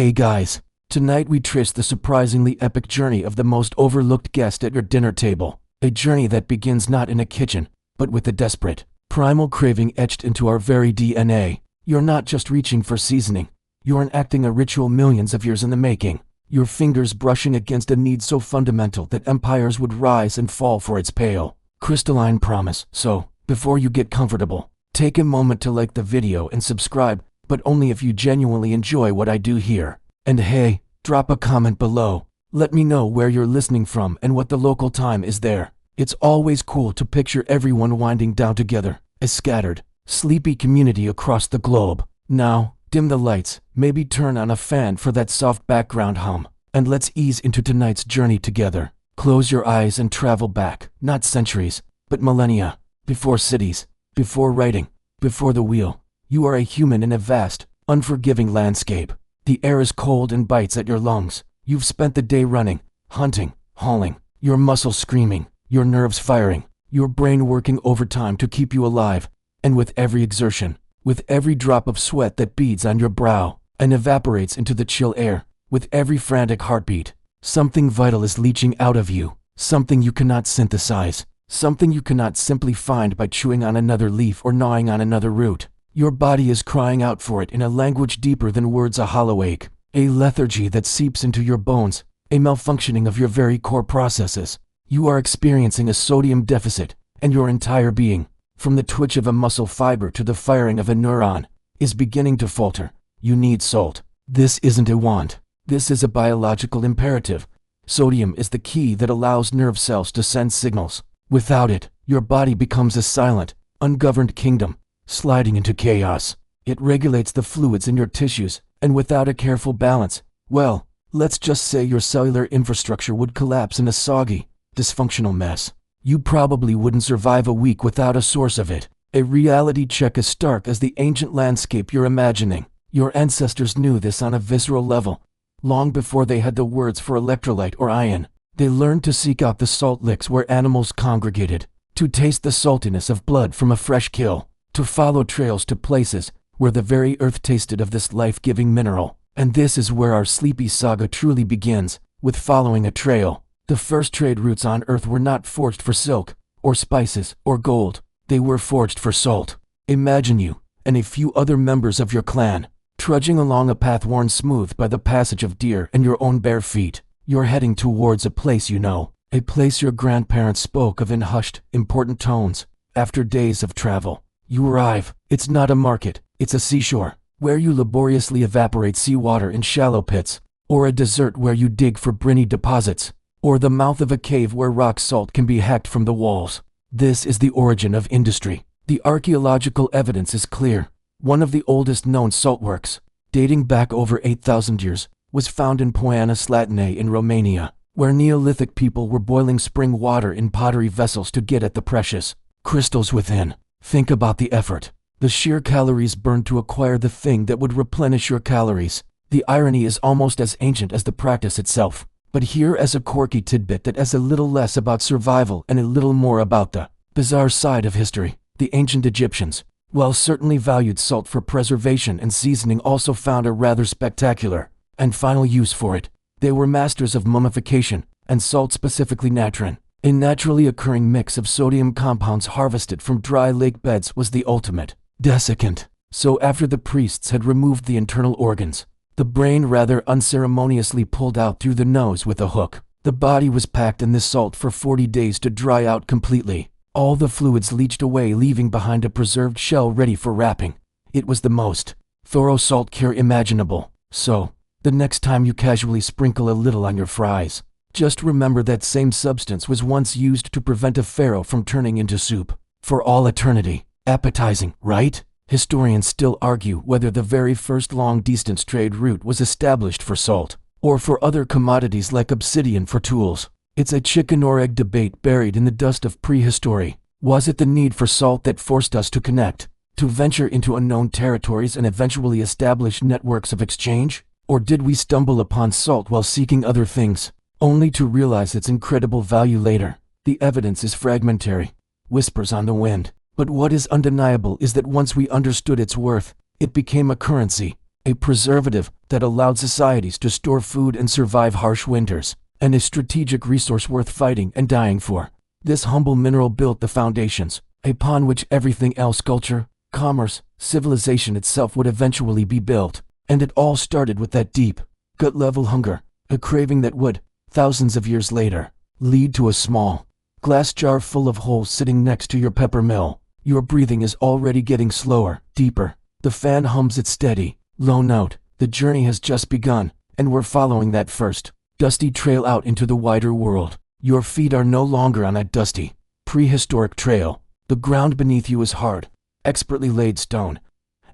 Hey guys, tonight we trace the surprisingly epic journey of the most overlooked guest at your dinner table. A journey that begins not in a kitchen, but with a desperate, primal craving etched into our very DNA. You're not just reaching for seasoning. You're enacting a ritual millions of years in the making. Your fingers brushing against a need so fundamental that empires would rise and fall for its pale, crystalline promise. So, before you get comfortable, take a moment to like the video and subscribe, but only if you genuinely enjoy what I do here. And hey, drop a comment below. Let me know where you're listening from and what the local time is there. It's always cool to picture everyone winding down together, a scattered, sleepy community across the globe. Now, dim the lights, maybe turn on a fan for that soft background hum, and let's ease into tonight's journey together. Close your eyes and travel back, not centuries, but millennia, before cities, before writing, before the wheel. You are a human in a vast, unforgiving landscape. The air is cold and bites at your lungs. You've spent the day running, hunting, hauling, your muscles screaming, your nerves firing, your brain working overtime to keep you alive. And with every exertion, with every drop of sweat that beads on your brow and evaporates into the chill air, with every frantic heartbeat, something vital is leaching out of you, something you cannot synthesize, something you cannot simply find by chewing on another leaf or gnawing on another root. Your body is crying out for it in a language deeper than words, a hollow ache, a lethargy that seeps into your bones, a malfunctioning of your very core processes. You are experiencing a sodium deficit, and your entire being, from the twitch of a muscle fiber to the firing of a neuron, is beginning to falter. You need salt. This isn't a want. This is a biological imperative. Sodium is the key that allows nerve cells to send signals. Without it, your body becomes a silent, ungoverned kingdom, sliding into chaos. It regulates the fluids in your tissues, and without a careful balance, well, let's just say your cellular infrastructure would collapse in a soggy, dysfunctional mess. You probably wouldn't survive a week without a source of it. A reality check as stark as the ancient landscape you're imagining. Your ancestors knew this on a visceral level. Long before they had the words for electrolyte or iron, they learned to seek out the salt licks where animals congregated, to taste the saltiness of blood from a fresh kill, to follow trails to places where the very earth tasted of this life-giving mineral. And this is where our Sleepy Saga truly begins, with following a trail. The first trade routes on earth were not forged for silk, or spices, or gold. They were forged for salt. Imagine you, and a few other members of your clan, trudging along a path worn smooth by the passage of deer and your own bare feet. You're heading towards a place you know, a place your grandparents spoke of in hushed, important tones. After days of travel, you arrive. It's not a market, it's a seashore, where you laboriously evaporate seawater in shallow pits, or a desert where you dig for briny deposits, or the mouth of a cave where rock salt can be hacked from the walls. This is the origin of industry. The archaeological evidence is clear. One of the oldest known saltworks, dating back over 8,000 years, was found in Poiana Slatinei in Romania, where Neolithic people were boiling spring water in pottery vessels to get at the precious crystals within. Think about the effort, the sheer calories burned to acquire the thing that would replenish your calories. The irony is almost as ancient as the practice itself. But here as a quirky tidbit that is a little less about survival and a little more about the bizarre side of history. The ancient Egyptians, while certainly valued salt for preservation and seasoning, also found a rather spectacular and final use for it. They were masters of mummification, and salt, specifically natron, a naturally occurring mix of sodium compounds harvested from dry lake beds, was the ultimate desiccant. So after the priests had removed the internal organs, the brain rather unceremoniously pulled out through the nose with a hook, the body was packed in this salt for 40 days to dry out completely. All the fluids leached away, leaving behind a preserved shell ready for wrapping. It was the most thorough salt cure imaginable. So, the next time you casually sprinkle a little on your fries, just remember that same substance was once used to prevent a pharaoh from turning into soup for all eternity. Appetizing, right? Historians still argue whether the very first long-distance trade route was established for salt, or for other commodities like obsidian for tools. It's a chicken or egg debate buried in the dust of prehistory. Was it the need for salt that forced us to connect, to venture into unknown territories and eventually establish networks of exchange? Or did we stumble upon salt while seeking other things, only to realize its incredible value later? The evidence is fragmentary, whispers on the wind. But what is undeniable is that once we understood its worth, it became a currency, a preservative that allowed societies to store food and survive harsh winters, and a strategic resource worth fighting and dying for. This humble mineral built the foundations, upon which everything else, culture, commerce, civilization itself, would eventually be built. And it all started with that deep, gut-level hunger, a craving that would, thousands of years later, lead to a small glass jar full of holes sitting next to your pepper mill. Your breathing is already getting slower, deeper. The fan hums its steady, low note. The journey has just begun, and we're following that first dusty trail out into the wider world. Your feet are no longer on a dusty, prehistoric trail. The ground beneath you is hard, expertly laid stone,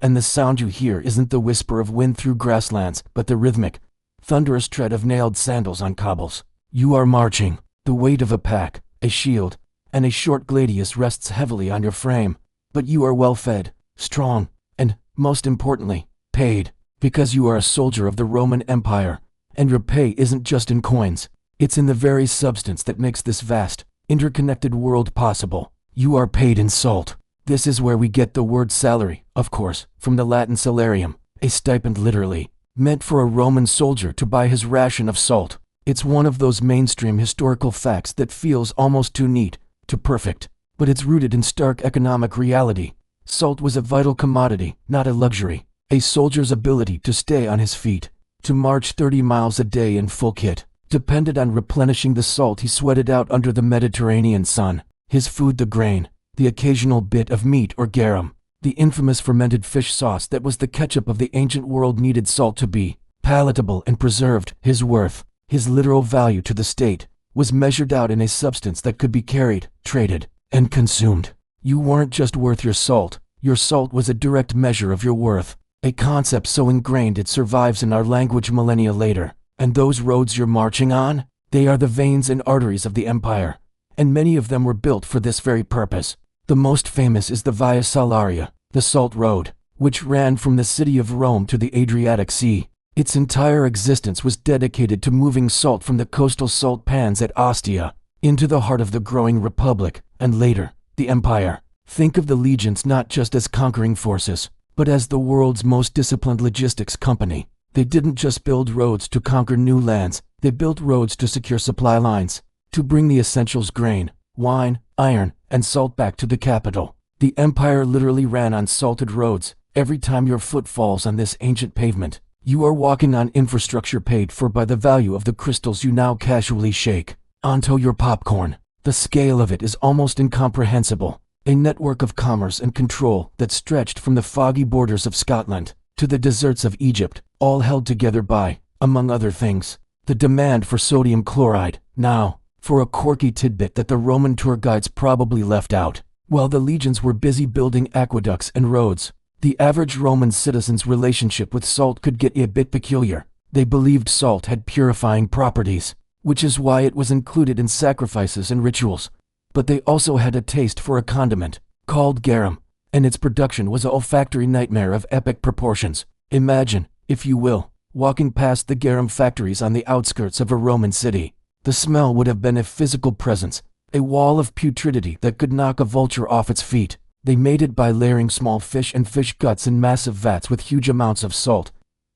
and the sound you hear isn't the whisper of wind through grasslands, but the rhythmic, thunderous tread of nailed sandals on cobbles. You are marching. The weight of a pack, a shield, and a short gladius rests heavily on your frame. But you are well fed, strong, and, most importantly, paid, because you are a soldier of the Roman Empire, and your pay isn't just in coins. It's in the very substance that makes this vast, interconnected world possible. You are paid in salt. This is where we get the word salary, of course, from the Latin salarium, a stipend literally, meant for a Roman soldier to buy his ration of salt. It's one of those mainstream historical facts that feels almost too neat, too perfect, but it's rooted in stark economic reality. Salt was a vital commodity, not a luxury. A soldier's ability to stay on his feet, to march 30 miles a day in full kit, depended on replenishing the salt he sweated out under the Mediterranean sun. His food, the grain, the occasional bit of meat or garum, the infamous fermented fish sauce that was the ketchup of the ancient world, needed salt to be palatable and preserved. His worth, his literal value to the state, was measured out in a substance that could be carried, traded, and consumed. You weren't just worth your salt was a direct measure of your worth, a concept so ingrained it survives in our language millennia later. And those roads you're marching on, they are the veins and arteries of the empire, and many of them were built for this very purpose. The most famous is the Via Salaria, the Salt Road, which ran from the city of Rome to the Adriatic Sea. Its entire existence was dedicated to moving salt from the coastal salt pans at Ostia into the heart of the growing republic, and later, the empire. Think of the legions not just as conquering forces, but as the world's most disciplined logistics company. They didn't just build roads to conquer new lands, they built roads to secure supply lines, to bring the essentials, grain, wine, iron, and salt back to the capital. The empire literally ran on salted roads. Every time your foot falls on this ancient pavement, you are walking on infrastructure paid for by the value of the crystals you now casually shake onto your popcorn. The scale of it is almost incomprehensible. A network of commerce and control that stretched from the foggy borders of Scotland to the deserts of Egypt, all held together by, among other things, the demand for sodium chloride. Now, for a quirky tidbit that the Roman tour guides probably left out, while the legions were busy building aqueducts and roads, the average Roman citizen's relationship with salt could get a bit peculiar. They believed salt had purifying properties, which is why it was included in sacrifices and rituals. But they also had a taste for a condiment called garum, and its production was an olfactory nightmare of epic proportions. Imagine, if you will, walking past the garum factories on the outskirts of a Roman city. The smell would have been a physical presence, a wall of putridity that could knock a vulture off its feet. They made it by layering small fish and fish guts in massive vats with huge amounts of salt,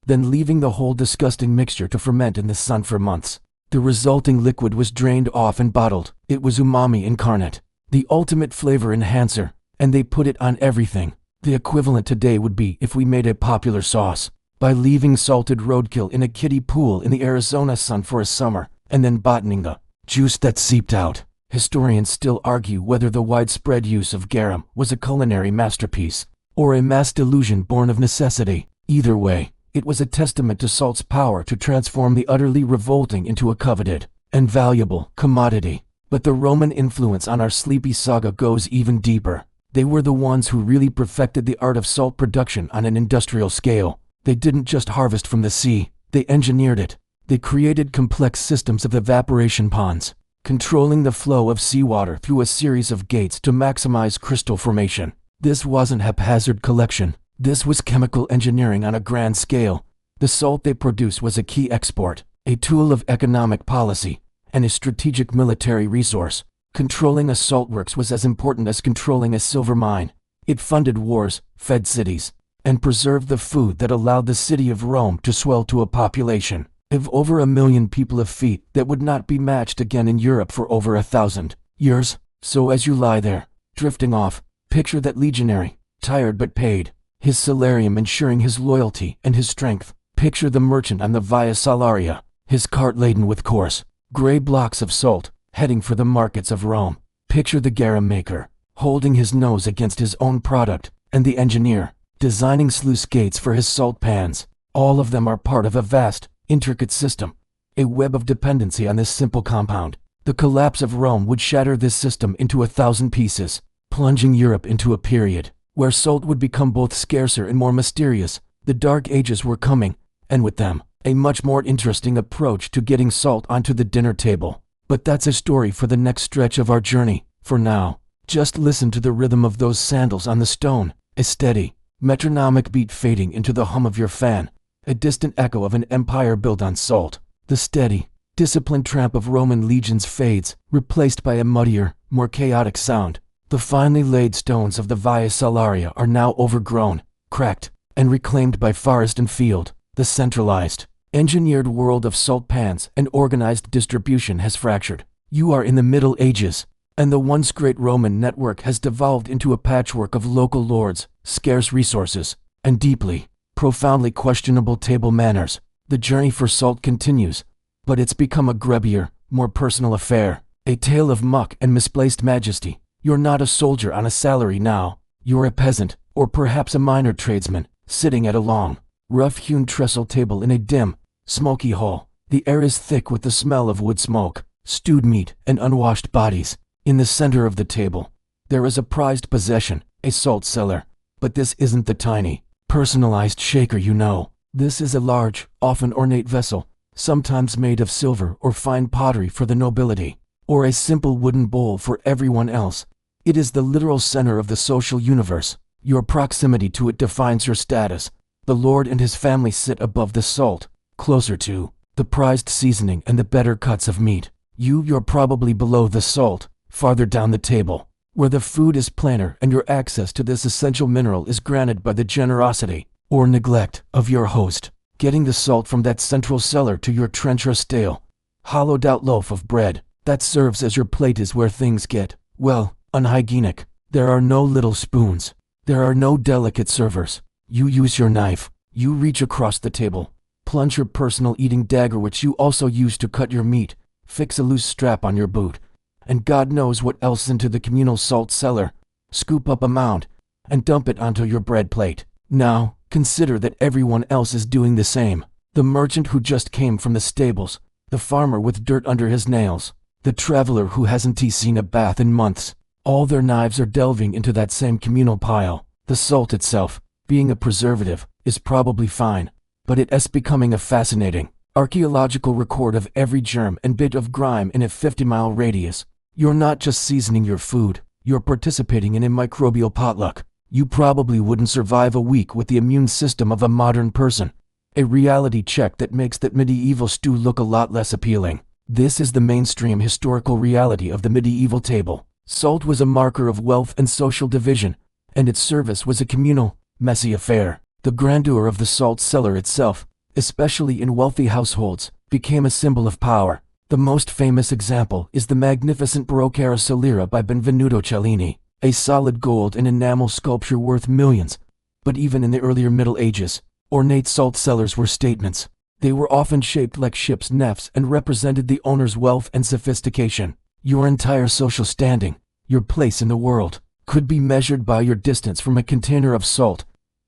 then leaving the whole disgusting mixture to ferment in the sun for months. The resulting liquid was drained off and bottled. It was umami incarnate, the ultimate flavor enhancer, and they put it on everything. The equivalent today would be if we made a popular sauce by leaving salted roadkill in a kiddie pool in the Arizona sun for a summer, and then bottoming the juice that seeped out. Historians still argue whether the widespread use of garum was a culinary masterpiece or a mass delusion born of necessity. Either way, it was a testament to salt's power to transform the utterly revolting into a coveted and valuable commodity. But the Roman influence on our Sleepy Saga goes even deeper. They were the ones who really perfected the art of salt production on an industrial scale. They didn't just harvest from the sea, they engineered it. They created complex systems of evaporation ponds, controlling the flow of seawater through a series of gates to maximize crystal formation. This wasn't haphazard collection. This was chemical engineering on a grand scale. The salt they produced was a key export, a tool of economic policy, and a strategic military resource. Controlling a saltworks was as important as controlling a silver mine. It funded wars, fed cities, and preserved the food that allowed the city of Rome to swell to a population of over 1 million people of feet that would not be matched again in Europe for over 1,000 years. So as you lie there, drifting off, picture that legionary, tired but paid, his salarium ensuring his loyalty and his strength. Picture the merchant on the Via Salaria, his cart laden with coarse, gray blocks of salt, heading for the markets of Rome. Picture the garum maker, holding his nose against his own product, and the engineer, designing sluice gates for his salt pans. All of them are part of a vast, intricate system, a web of dependency on this simple compound. The collapse of Rome would shatter this system into 1,000 pieces, plunging Europe into a period where salt would become both scarcer and more mysterious. The Dark Ages were coming, and with them, a much more interesting approach to getting salt onto the dinner table. But that's a story for the next stretch of our journey. For now, just listen to the rhythm of those sandals on the stone, a steady, metronomic beat fading into the hum of your fan, a distant echo of an empire built on salt. The steady, disciplined tramp of Roman legions fades, replaced by a muddier, more chaotic sound. The finely laid stones of the Via Salaria are now overgrown, cracked, and reclaimed by forest and field. The centralized, engineered world of salt pans and organized distribution has fractured. You are in the Middle Ages, and the once great Roman network has devolved into a patchwork of local lords, scarce resources, and deeply, profoundly questionable table manners. The journey for salt continues, but it's become a grubbier, more personal affair, a tale of muck and misplaced majesty. You're not a soldier on a salary now. You're a peasant, or perhaps a minor tradesman, sitting at a long, rough-hewn trestle table in a dim, smoky hall. The air is thick with the smell of wood smoke, stewed meat, and unwashed bodies. In the center of the table, there is a prized possession, a salt cellar. But this isn't the tiny, personalized shaker you know. This is a large, often ornate vessel, sometimes made of silver or fine pottery for the nobility, or a simple wooden bowl for everyone else. It is the literal center of the social universe. Your proximity to it defines your status. The lord and his family sit above the salt, closer to the prized seasoning and the better cuts of meat. You're probably below the salt, farther down the table, where the food is plainer and your access to this essential mineral is granted by the generosity, or neglect, of your host. Getting the salt from that central cellar to your trench or stale, hollowed-out loaf of bread that serves as your plate is where things get, well, unhygienic. There are no little spoons. There are no delicate servers. You use your knife. You reach across the table, plunge your personal eating dagger which you also use to cut your meat, fix a loose strap on your boot, and God knows what else into the communal salt cellar, scoop up a mound, and dump it onto your bread plate. Now, consider that everyone else is doing the same. The merchant who just came from the stables, the farmer with dirt under his nails, the traveler who hasn't seen a bath in months. All their knives are delving into that same communal pile. The salt itself, being a preservative, is probably fine, but it is becoming a fascinating, archaeological record of every germ and bit of grime in a 50-mile radius. You're not just seasoning your food, you're participating in a microbial potluck. You probably wouldn't survive a week with the immune system of a modern person. A reality check that makes that medieval stew look a lot less appealing. This is the mainstream historical reality of the medieval table. Salt was a marker of wealth and social division, and its service was a communal, messy affair. The grandeur of the salt cellar itself, especially in wealthy households, became a symbol of power. The most famous example is the magnificent Baroque Salira by Benvenuto Cellini, a solid gold and enamel sculpture worth millions. But even in the earlier Middle Ages, ornate salt cellars were statements. They were often shaped like ships' nefs and represented the owner's wealth and sophistication. Your entire social standing, your place in the world, could be measured by your distance from a container of salt.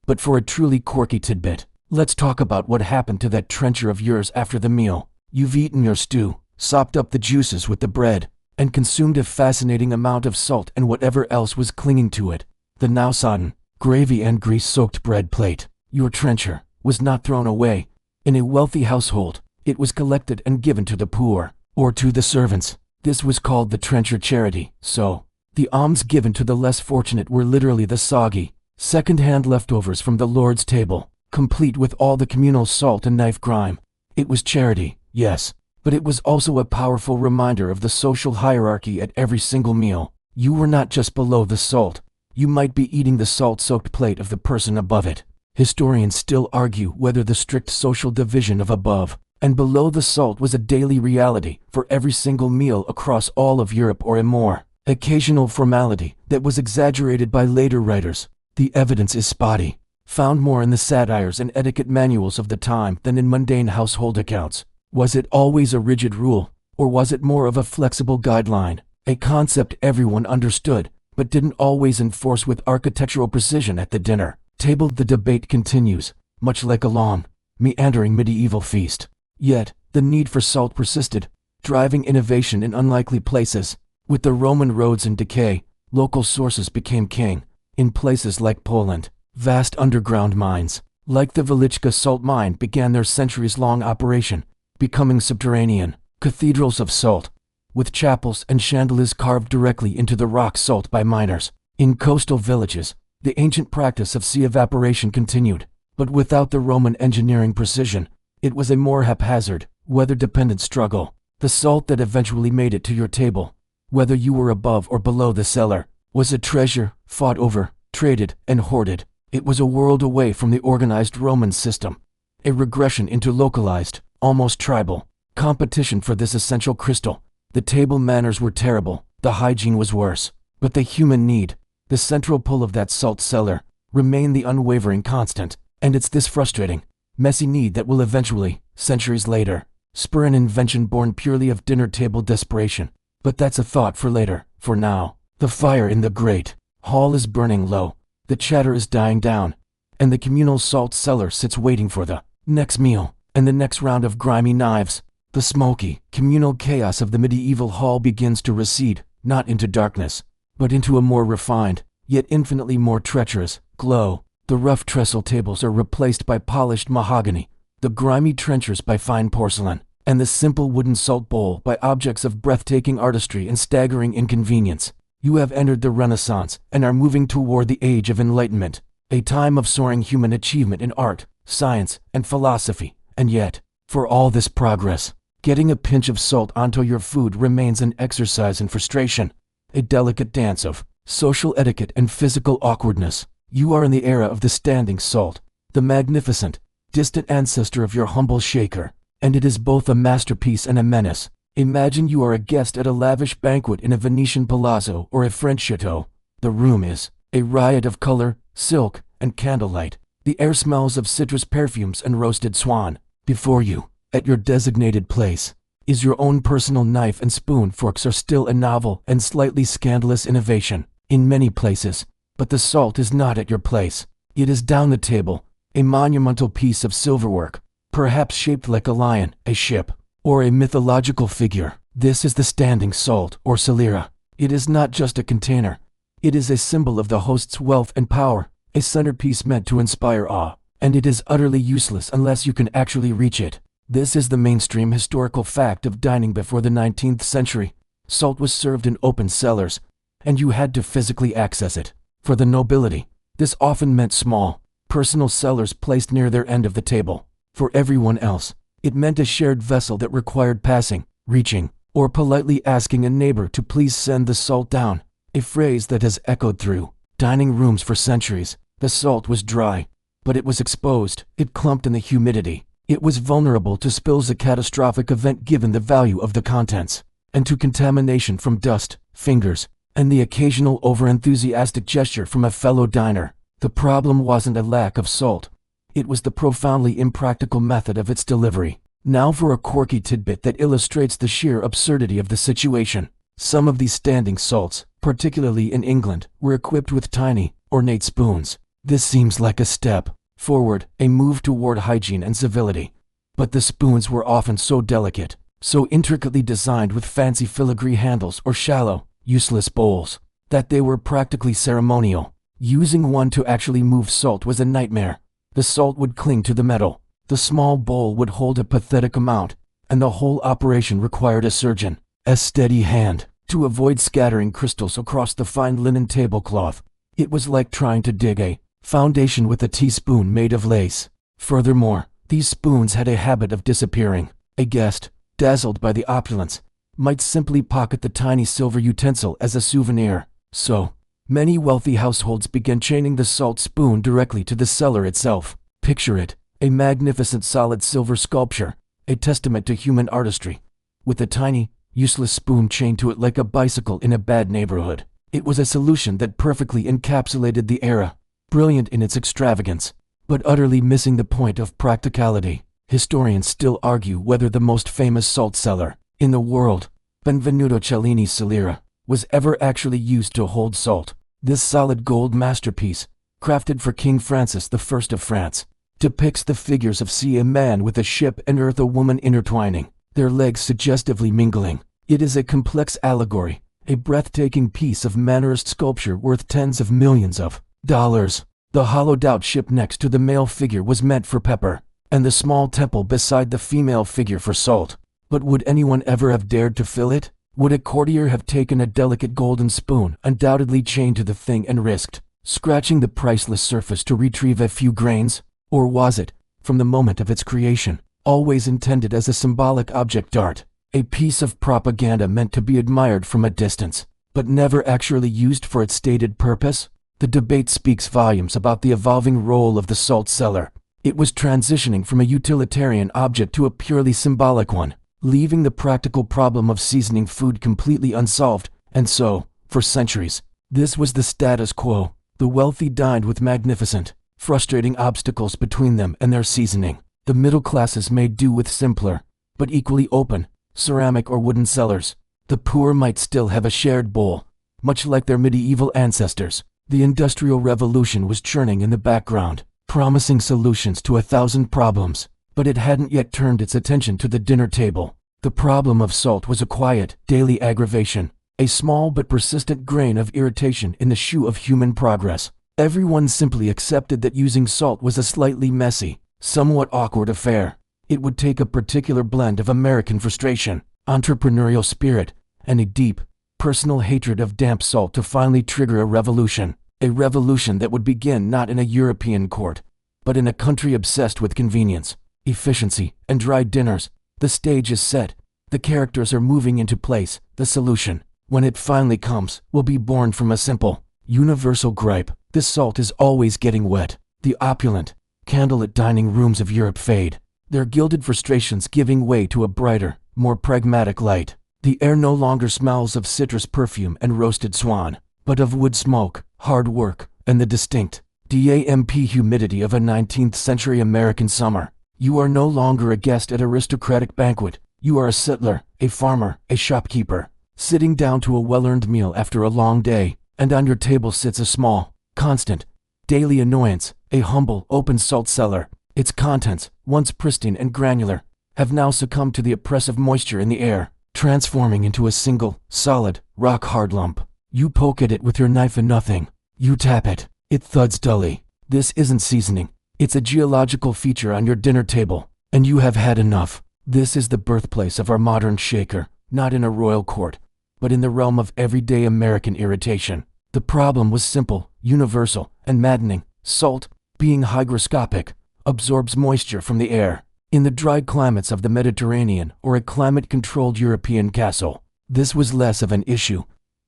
But for a truly quirky tidbit, let's talk about what happened to that trencher of yours after the meal. You've eaten your stew, sopped up the juices with the bread, and consumed a fascinating amount of salt and whatever else was clinging to it. The now sodden, gravy and grease-soaked bread plate, your trencher, was not thrown away. In a wealthy household, it was collected and given to the poor, or to the servants. This was called the trencher charity. So, the alms given to the less fortunate were literally the soggy, second-hand leftovers from the Lord's table, complete with all the communal salt and knife grime. It was charity, yes, but it was also a powerful reminder of the social hierarchy at every single meal. You were not just below the salt. You might be eating the salt-soaked plate of the person above it. Historians still argue whether the strict social division of above and below the salt was a daily reality for every single meal across all of Europe, or a more occasional formality that was exaggerated by later writers. The evidence is spotty, found more in the satires and etiquette manuals of the time than in mundane household accounts. Was it always a rigid rule, or was it more of a flexible guideline, a concept everyone understood but didn't always enforce with architectural precision at the dinner table? The debate continues, much like a long, meandering medieval feast. Yet, the need for salt persisted, driving innovation in unlikely places. With the Roman roads in decay, local sources became king. In places like Poland, vast underground mines, like the Wielicka salt mine, began their centuries-long operation, becoming subterranean cathedrals of salt, with chapels and chandeliers carved directly into the rock salt by miners. In coastal villages, the ancient practice of sea evaporation continued, but without the Roman engineering precision. It was a more haphazard, weather-dependent struggle. The salt that eventually made it to your table, whether you were above or below the cellar, was a treasure, fought over, traded, and hoarded. It was a world away from the organized Roman system, a regression into localized, almost tribal, competition for this essential crystal. The table manners were terrible, the hygiene was worse, but the human need, the central pull of that salt cellar, remained the unwavering constant. And it's this frustrating, messy need that will eventually, centuries later, spur an invention born purely of dinner table desperation. But that's a thought for later. For now, the fire in the great hall is burning low, the chatter is dying down, and the communal salt cellar sits waiting for the next meal and the next round of grimy knives. The smoky, communal chaos of the medieval hall begins to recede, not into darkness, but into a more refined, yet infinitely more treacherous, glow. The rough trestle tables are replaced by polished mahogany, the grimy trenchers by fine porcelain, and the simple wooden salt bowl by objects of breathtaking artistry and staggering inconvenience. You have entered the Renaissance and are moving toward the Age of Enlightenment, a time of soaring human achievement in art, science, and philosophy. And yet, for all this progress, getting a pinch of salt onto your food remains an exercise in frustration, a delicate dance of social etiquette and physical awkwardness. You are in the era of the standing salt, the magnificent, distant ancestor of your humble shaker, and it is both a masterpiece and a menace. Imagine you are a guest at a lavish banquet in a Venetian palazzo or a French chateau. The room is a riot of color, silk, and candlelight. The air smells of citrus perfumes and roasted swan. Before you, at your designated place, is your own personal knife and spoon. Forks are still a novel and slightly scandalous innovation in many places. But the salt is not at your place. It is down the table, a monumental piece of silverwork, perhaps shaped like a lion, a ship, or a mythological figure. This is the standing salt, or salera. It is not just a container. It is a symbol of the host's wealth and power, a centerpiece meant to inspire awe, and it is utterly useless unless you can actually reach it. This is the mainstream historical fact of dining before the 19th century. Salt was served in open cellars, and you had to physically access it. For the nobility, this often meant small, personal cellars placed near their end of the table. For everyone else, it meant a shared vessel that required passing, reaching, or politely asking a neighbor to please send the salt down, a phrase that has echoed through dining rooms for centuries. The salt was dry, but it was exposed. It clumped in the humidity. It was vulnerable to spills, a catastrophic event given the value of the contents, and to contamination from dust, fingers, and the occasional overenthusiastic gesture from a fellow diner. The problem wasn't a lack of salt. It was the profoundly impractical method of its delivery. Now for a quirky tidbit that illustrates the sheer absurdity of the situation. Some of these standing salts, particularly in England, were equipped with tiny, ornate spoons. This seems like a step forward, a move toward hygiene and civility. But the spoons were often so delicate, so intricately designed with fancy filigree handles or shallow, useless bowls, that they were practically ceremonial. Using one to actually move salt was a nightmare. The salt would cling to the metal, the small bowl would hold a pathetic amount, and the whole operation required a surgeon's steady hand to avoid scattering crystals across the fine linen tablecloth. It was like trying to dig a foundation with a teaspoon made of lace. Furthermore, these spoons had a habit of disappearing. A guest, dazzled by the opulence, might simply pocket the tiny silver utensil as a souvenir. So, Many wealthy households began chaining the salt spoon directly to the cellar itself. Picture it, a magnificent solid silver sculpture, a testament to human artistry, with a tiny, useless spoon chained to it like a bicycle in a bad neighborhood. It was a solution that perfectly encapsulated the era, brilliant in its extravagance, but utterly missing the point of practicality. Historians still argue whether the most famous salt cellar in the world, Benvenuto Cellini's Celera, was ever actually used to hold salt. This solid gold masterpiece, crafted for King Francis I of France, depicts the figures of sea a man with a ship and earth a woman intertwining, their legs suggestively mingling. It is a complex allegory, a breathtaking piece of Mannerist sculpture worth tens of millions of dollars. The hollowed-out ship next to the male figure was meant for pepper, and the small temple beside the female figure for salt. But would anyone ever have dared to fill it? Would a courtier have taken a delicate golden spoon, undoubtedly chained to the thing, and risked scratching the priceless surface to retrieve a few grains? Or was it, from the moment of its creation, always intended as a symbolic object art, a piece of propaganda meant to be admired from a distance, but never actually used for its stated purpose? The debate speaks volumes about the evolving role of the salt cellar. It was transitioning from a utilitarian object to a purely symbolic one, leaving the practical problem of seasoning food completely unsolved, and so, for centuries, this was the status quo. The wealthy dined with magnificent, frustrating obstacles between them and their seasoning. The middle classes made do with simpler, but equally open, ceramic or wooden cellars. The poor might still have a shared bowl, much like their medieval ancestors. The Industrial Revolution was churning in the background, promising solutions to 1,000 problems, but it hadn't yet turned its attention to the dinner table. The problem of salt was a quiet, daily aggravation, a small but persistent grain of irritation in the shoe of human progress. Everyone simply accepted that using salt was a slightly messy, somewhat awkward affair. It would take a particular blend of American frustration, entrepreneurial spirit, and a deep, personal hatred of damp salt to finally trigger a revolution that would begin not in a European court, but in a country obsessed with convenience, efficiency, and dry dinners. The stage is set, the characters are moving into place. The solution, when it finally comes, will be born from a simple, universal gripe: this salt is always getting wet. The opulent, candlelit dining rooms of Europe fade, their gilded frustrations giving way to a brighter, more pragmatic light. The air no longer smells of citrus perfume and roasted swan, but of wood smoke, hard work, and the distinct, damp humidity of a 19th century American summer. You are no longer a guest at an aristocratic banquet. You are a settler, a farmer, a shopkeeper, sitting down to a well-earned meal after a long day, and on your table sits a small, constant, daily annoyance, a humble, open salt cellar. Its contents, once pristine and granular, have now succumbed to the oppressive moisture in the air, transforming into a single, solid, rock-hard lump. You poke at it with your knife and nothing. You tap it. It thuds dully. This isn't seasoning. It's a geological feature on your dinner table, and you have had enough. This is the birthplace of our modern shaker, not in a royal court, but in the realm of everyday American irritation. The problem was simple, universal, and maddening. Salt, being hygroscopic, absorbs moisture from the air. In the dry climates of the Mediterranean or a climate-controlled European castle, this was less of an issue,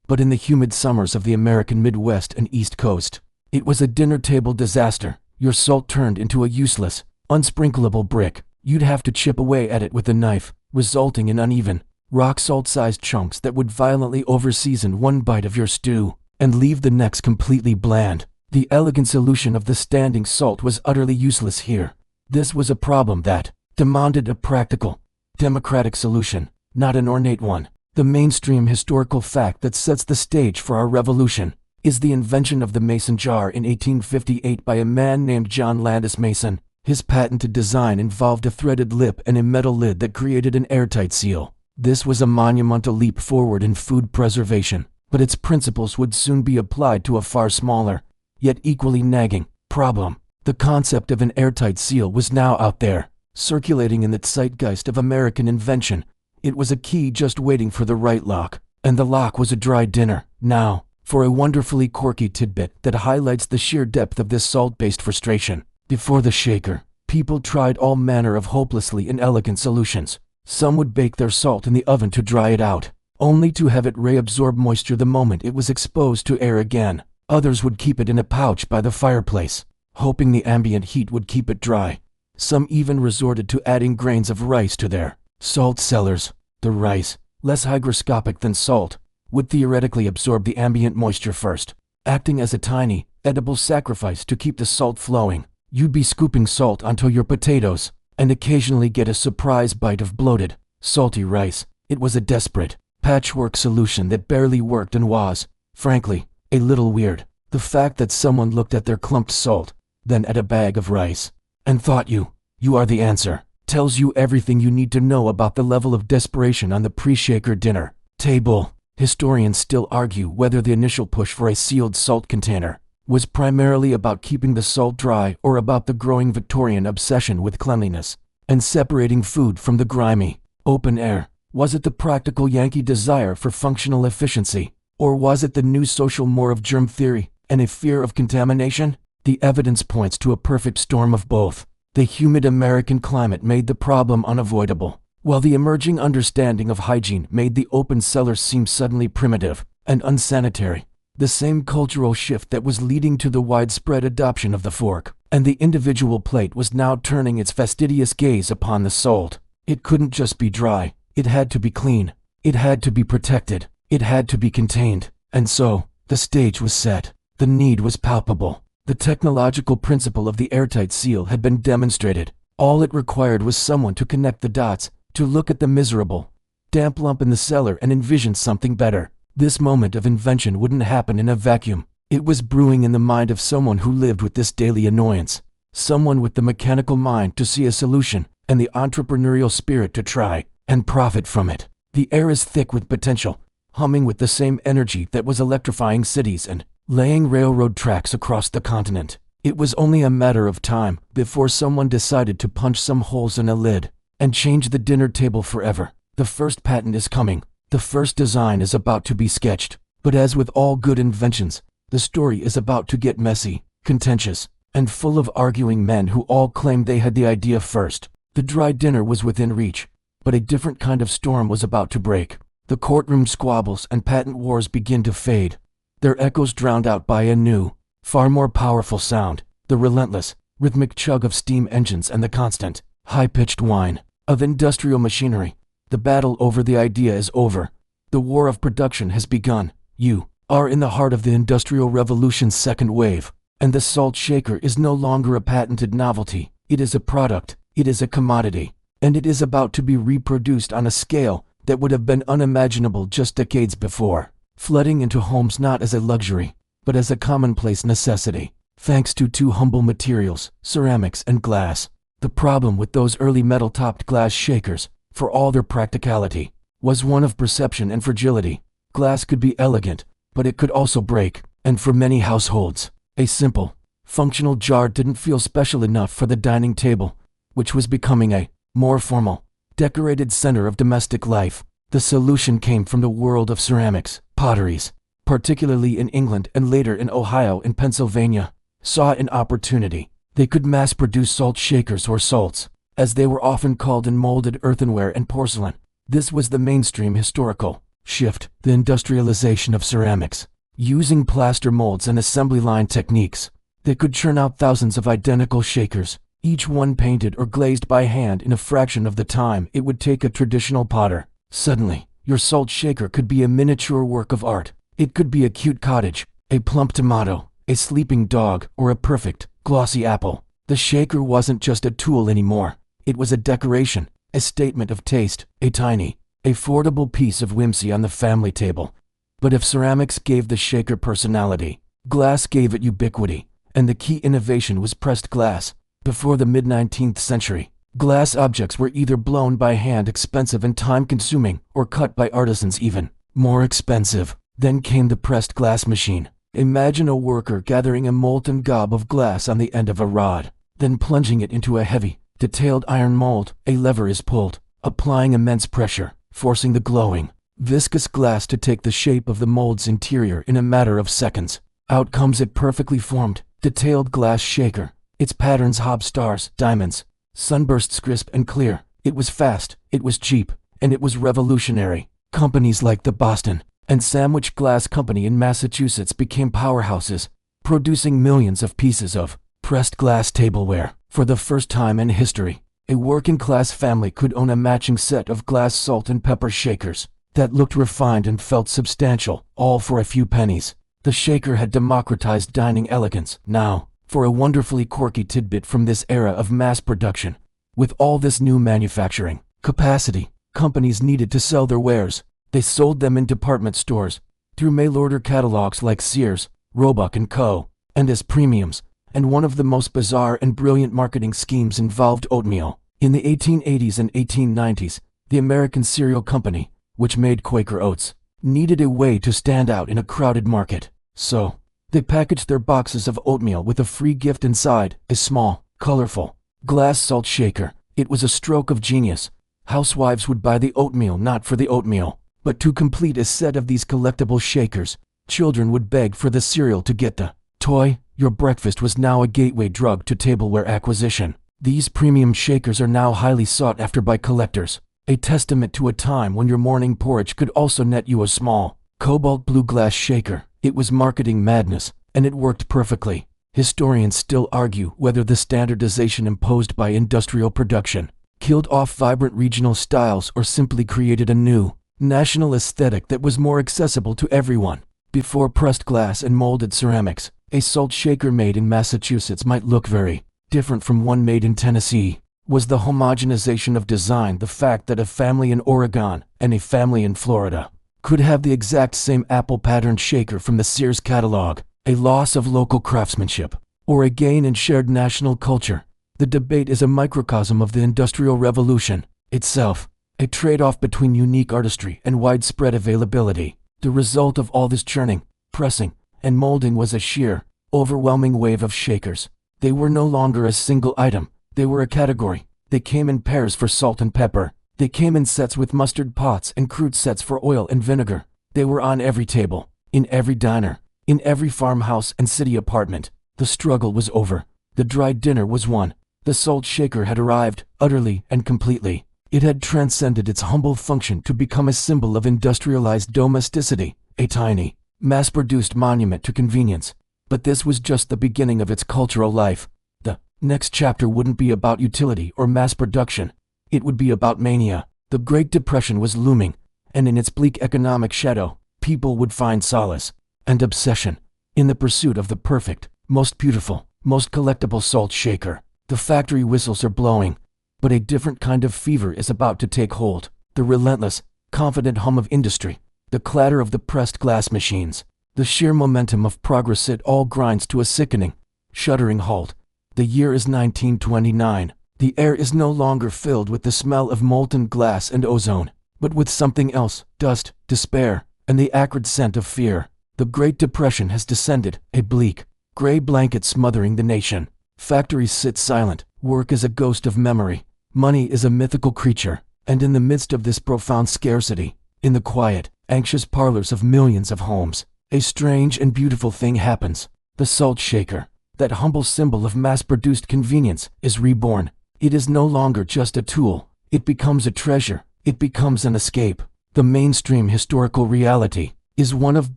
but in the humid summers of the American Midwest and East Coast, it was a dinner-table disaster. Your salt turned into a useless, unsprinkleable brick. You'd have to chip away at it with a knife, resulting in uneven, rock salt-sized chunks that would violently over-season one bite of your stew and leave the next completely bland. The elegant solution of the standing salt was utterly useless here. This was a problem that demanded a practical, democratic solution, not an ornate one. The mainstream historical fact that sets the stage for our revolution is the invention of the mason jar in 1858 by a man named John Landis Mason. His patented design involved a threaded lip and a metal lid that created an airtight seal. This was a monumental leap forward in food preservation, but its principles would soon be applied to a far smaller, yet equally nagging, problem. The concept of an airtight seal was now out there, circulating in the zeitgeist of American invention. It was a key just waiting for the right lock, and the lock was a dry dinner. Now, for a wonderfully quirky tidbit that highlights the sheer depth of this salt-based frustration. Before the shaker, people tried all manner of hopelessly inelegant solutions. Some would bake their salt in the oven to dry it out. only to have it reabsorb moisture the moment it was exposed to air again. Others would keep it in a pouch by the fireplace, hoping the ambient heat would keep it dry. Some even resorted to adding grains of rice to their salt cellars. The rice, less hygroscopic than salt, would theoretically absorb the ambient moisture first, acting as a tiny, edible sacrifice to keep the salt flowing. You'd be scooping salt onto your potatoes, and occasionally get a surprise bite of bloated, salty rice. It was a desperate, patchwork solution that barely worked and was, frankly, a little weird. The fact that someone looked at their clumped salt, then at a bag of rice, and thought you are the answer, tells you everything you need to know about the level of desperation on the pre-shaker dinner table. Historians still argue whether the initial push for a sealed salt container was primarily about keeping the salt dry or about the growing Victorian obsession with cleanliness and separating food from the grimy, open air. Was it the practical Yankee desire for functional efficiency, or was it the new social more of germ theory and a fear of contamination? The evidence points to a perfect storm of both. The humid American climate made the problem unavoidable, while the emerging understanding of hygiene made the open cellars seem suddenly primitive and unsanitary. The same cultural shift that was leading to the widespread adoption of the fork and the individual plate was now turning its fastidious gaze upon the salt. It couldn't just be dry, it had to be clean, it had to be protected, it had to be contained. And so, the stage was set. The need was palpable. The technological principle of the airtight seal had been demonstrated. All it required was someone to connect the dots, to look at the miserable, damp lump in the cellar and envision something better. This moment of invention wouldn't happen in a vacuum. It was brewing in the mind of someone who lived with this daily annoyance. Someone with the mechanical mind to see a solution and the entrepreneurial spirit to try and profit from it. The air is thick with potential, humming with the same energy that was electrifying cities and laying railroad tracks across the continent. It was only a matter of time before someone decided to punch some holes in a lid and change the dinner table forever. The first patent is coming. The first design is about to be sketched. But as with all good inventions, the story is about to get messy, contentious, and full of arguing men who all claimed they had the idea first. The dry dinner was within reach, but a different kind of storm was about to break. The courtroom squabbles and patent wars begin to fade, their echoes drowned out by a new, far more powerful sound, the relentless, rhythmic chug of steam engines and the constant, high-pitched whine of industrial machinery. The battle over the idea is over. The war of production has begun. You are in the heart of the Industrial Revolution's second wave, and the salt shaker is no longer a patented novelty. It is a product, it is a commodity, and it is about to be reproduced on a scale that would have been unimaginable just decades before, flooding into homes not as a luxury, but as a commonplace necessity, thanks to two humble materials, ceramics and glass. The problem with those early metal-topped glass shakers, for all their practicality, was one of perception and fragility. Glass could be elegant, but it could also break, and for many households, a simple, functional jar didn't feel special enough for the dining table, which was becoming a more formal, decorated center of domestic life. The solution came from the world of ceramics. Potteries, particularly in England and later in Ohio and Pennsylvania, saw an opportunity. They could mass-produce salt shakers or salts, as they were often called in molded earthenware and porcelain. This was the mainstream historical shift, the industrialization of ceramics. Using plaster molds and assembly line techniques, they could churn out thousands of identical shakers, each one painted or glazed by hand in a fraction of the time it would take a traditional potter. Suddenly, your salt shaker could be a miniature work of art. It could be a cute cottage, a plump tomato, a sleeping dog, or a perfect, glossy apple. The shaker wasn't just a tool anymore. It was a decoration, a statement of taste, a tiny, affordable piece of whimsy on the family table. But if ceramics gave the shaker personality, glass gave it ubiquity, and the key innovation was pressed glass. Before the mid-19th century, glass objects were either blown by hand, expensive and time-consuming, or cut by artisans, even more expensive. Then came the pressed glass machine. Imagine a worker gathering a molten gob of glass on the end of a rod, then plunging it into a heavy, detailed iron mold. A lever is pulled, applying immense pressure, forcing the glowing, viscous glass to take the shape of the mold's interior in a matter of seconds. Out comes a perfectly formed, detailed glass shaker. Its patterns hob stars, diamonds, sunbursts crisp and clear. It was fast, it was cheap, and it was revolutionary. Companies like the Boston and Sandwich Glass Company in Massachusetts became powerhouses, producing millions of pieces of pressed glass tableware. For the first time in history, a working-class family could own a matching set of glass salt and pepper shakers that looked refined and felt substantial, all for a few pennies. The shaker had democratized dining elegance. Now, for a wonderfully quirky tidbit from this era of mass production, with all this new manufacturing capacity, companies needed to sell their wares. They sold them in department stores, through mail-order catalogs like Sears, Roebuck & Co., and as premiums. And one of the most bizarre and brilliant marketing schemes involved oatmeal. In the 1880s and 1890s, the American Cereal Company, which made Quaker Oats, needed a way to stand out in a crowded market. So, they packaged their boxes of oatmeal with a free gift inside, a small, colorful, glass salt shaker. It was a stroke of genius. Housewives would buy the oatmeal not for the oatmeal, but to complete a set of these collectible shakers. Children would beg for the cereal to get the toy. Your breakfast was now a gateway drug to tableware acquisition. These premium shakers are now highly sought after by collectors, a testament to a time when your morning porridge could also net you a small, cobalt blue glass shaker. It was marketing madness, and it worked perfectly. Historians still argue whether the standardization imposed by industrial production killed off vibrant regional styles or simply created a new, national aesthetic that was more accessible to everyone. Before pressed glass and molded ceramics, a salt shaker made in Massachusetts might look very different from one made in Tennessee. Was the homogenization of design the fact that a family in Oregon and a family in Florida could have the exact same apple-patterned shaker from the Sears catalog, a loss of local craftsmanship, or a gain in shared national culture? The debate is a microcosm of the Industrial Revolution itself, a trade-off between unique artistry and widespread availability. The result of all this churning, pressing, and molding was a sheer, overwhelming wave of shakers. They were no longer a single item, they were a category. They came in pairs for salt and pepper. They came in sets with mustard pots and crude sets for oil and vinegar. They were on every table, in every diner, in every farmhouse and city apartment. The struggle was over. The dry dinner was won. The salt shaker had arrived, utterly and completely. It had transcended its humble function to become a symbol of industrialized domesticity, a tiny, mass-produced monument to convenience. But this was just the beginning of its cultural life. The next chapter wouldn't be about utility or mass production. It would be about mania. The Great Depression was looming, and in its bleak economic shadow, people would find solace and obsession in the pursuit of the perfect, most beautiful, most collectible salt shaker. The factory whistles are blowing, but a different kind of fever is about to take hold. The relentless, confident hum of industry, the clatter of the pressed glass machines, the sheer momentum of progress, it all grinds to a sickening, shuddering halt. The year is 1929. The air is no longer filled with the smell of molten glass and ozone, but with something else: dust, despair, and the acrid scent of fear. The Great Depression has descended, a bleak, gray blanket smothering the nation. Factories sit silent, work is a ghost of memory, money is a mythical creature, and in the midst of this profound scarcity, in the quiet, anxious parlors of millions of homes, a strange and beautiful thing happens. The salt shaker, that humble symbol of mass-produced convenience, is reborn. It is no longer just a tool. It becomes a treasure. It becomes an escape. The mainstream historical reality is one of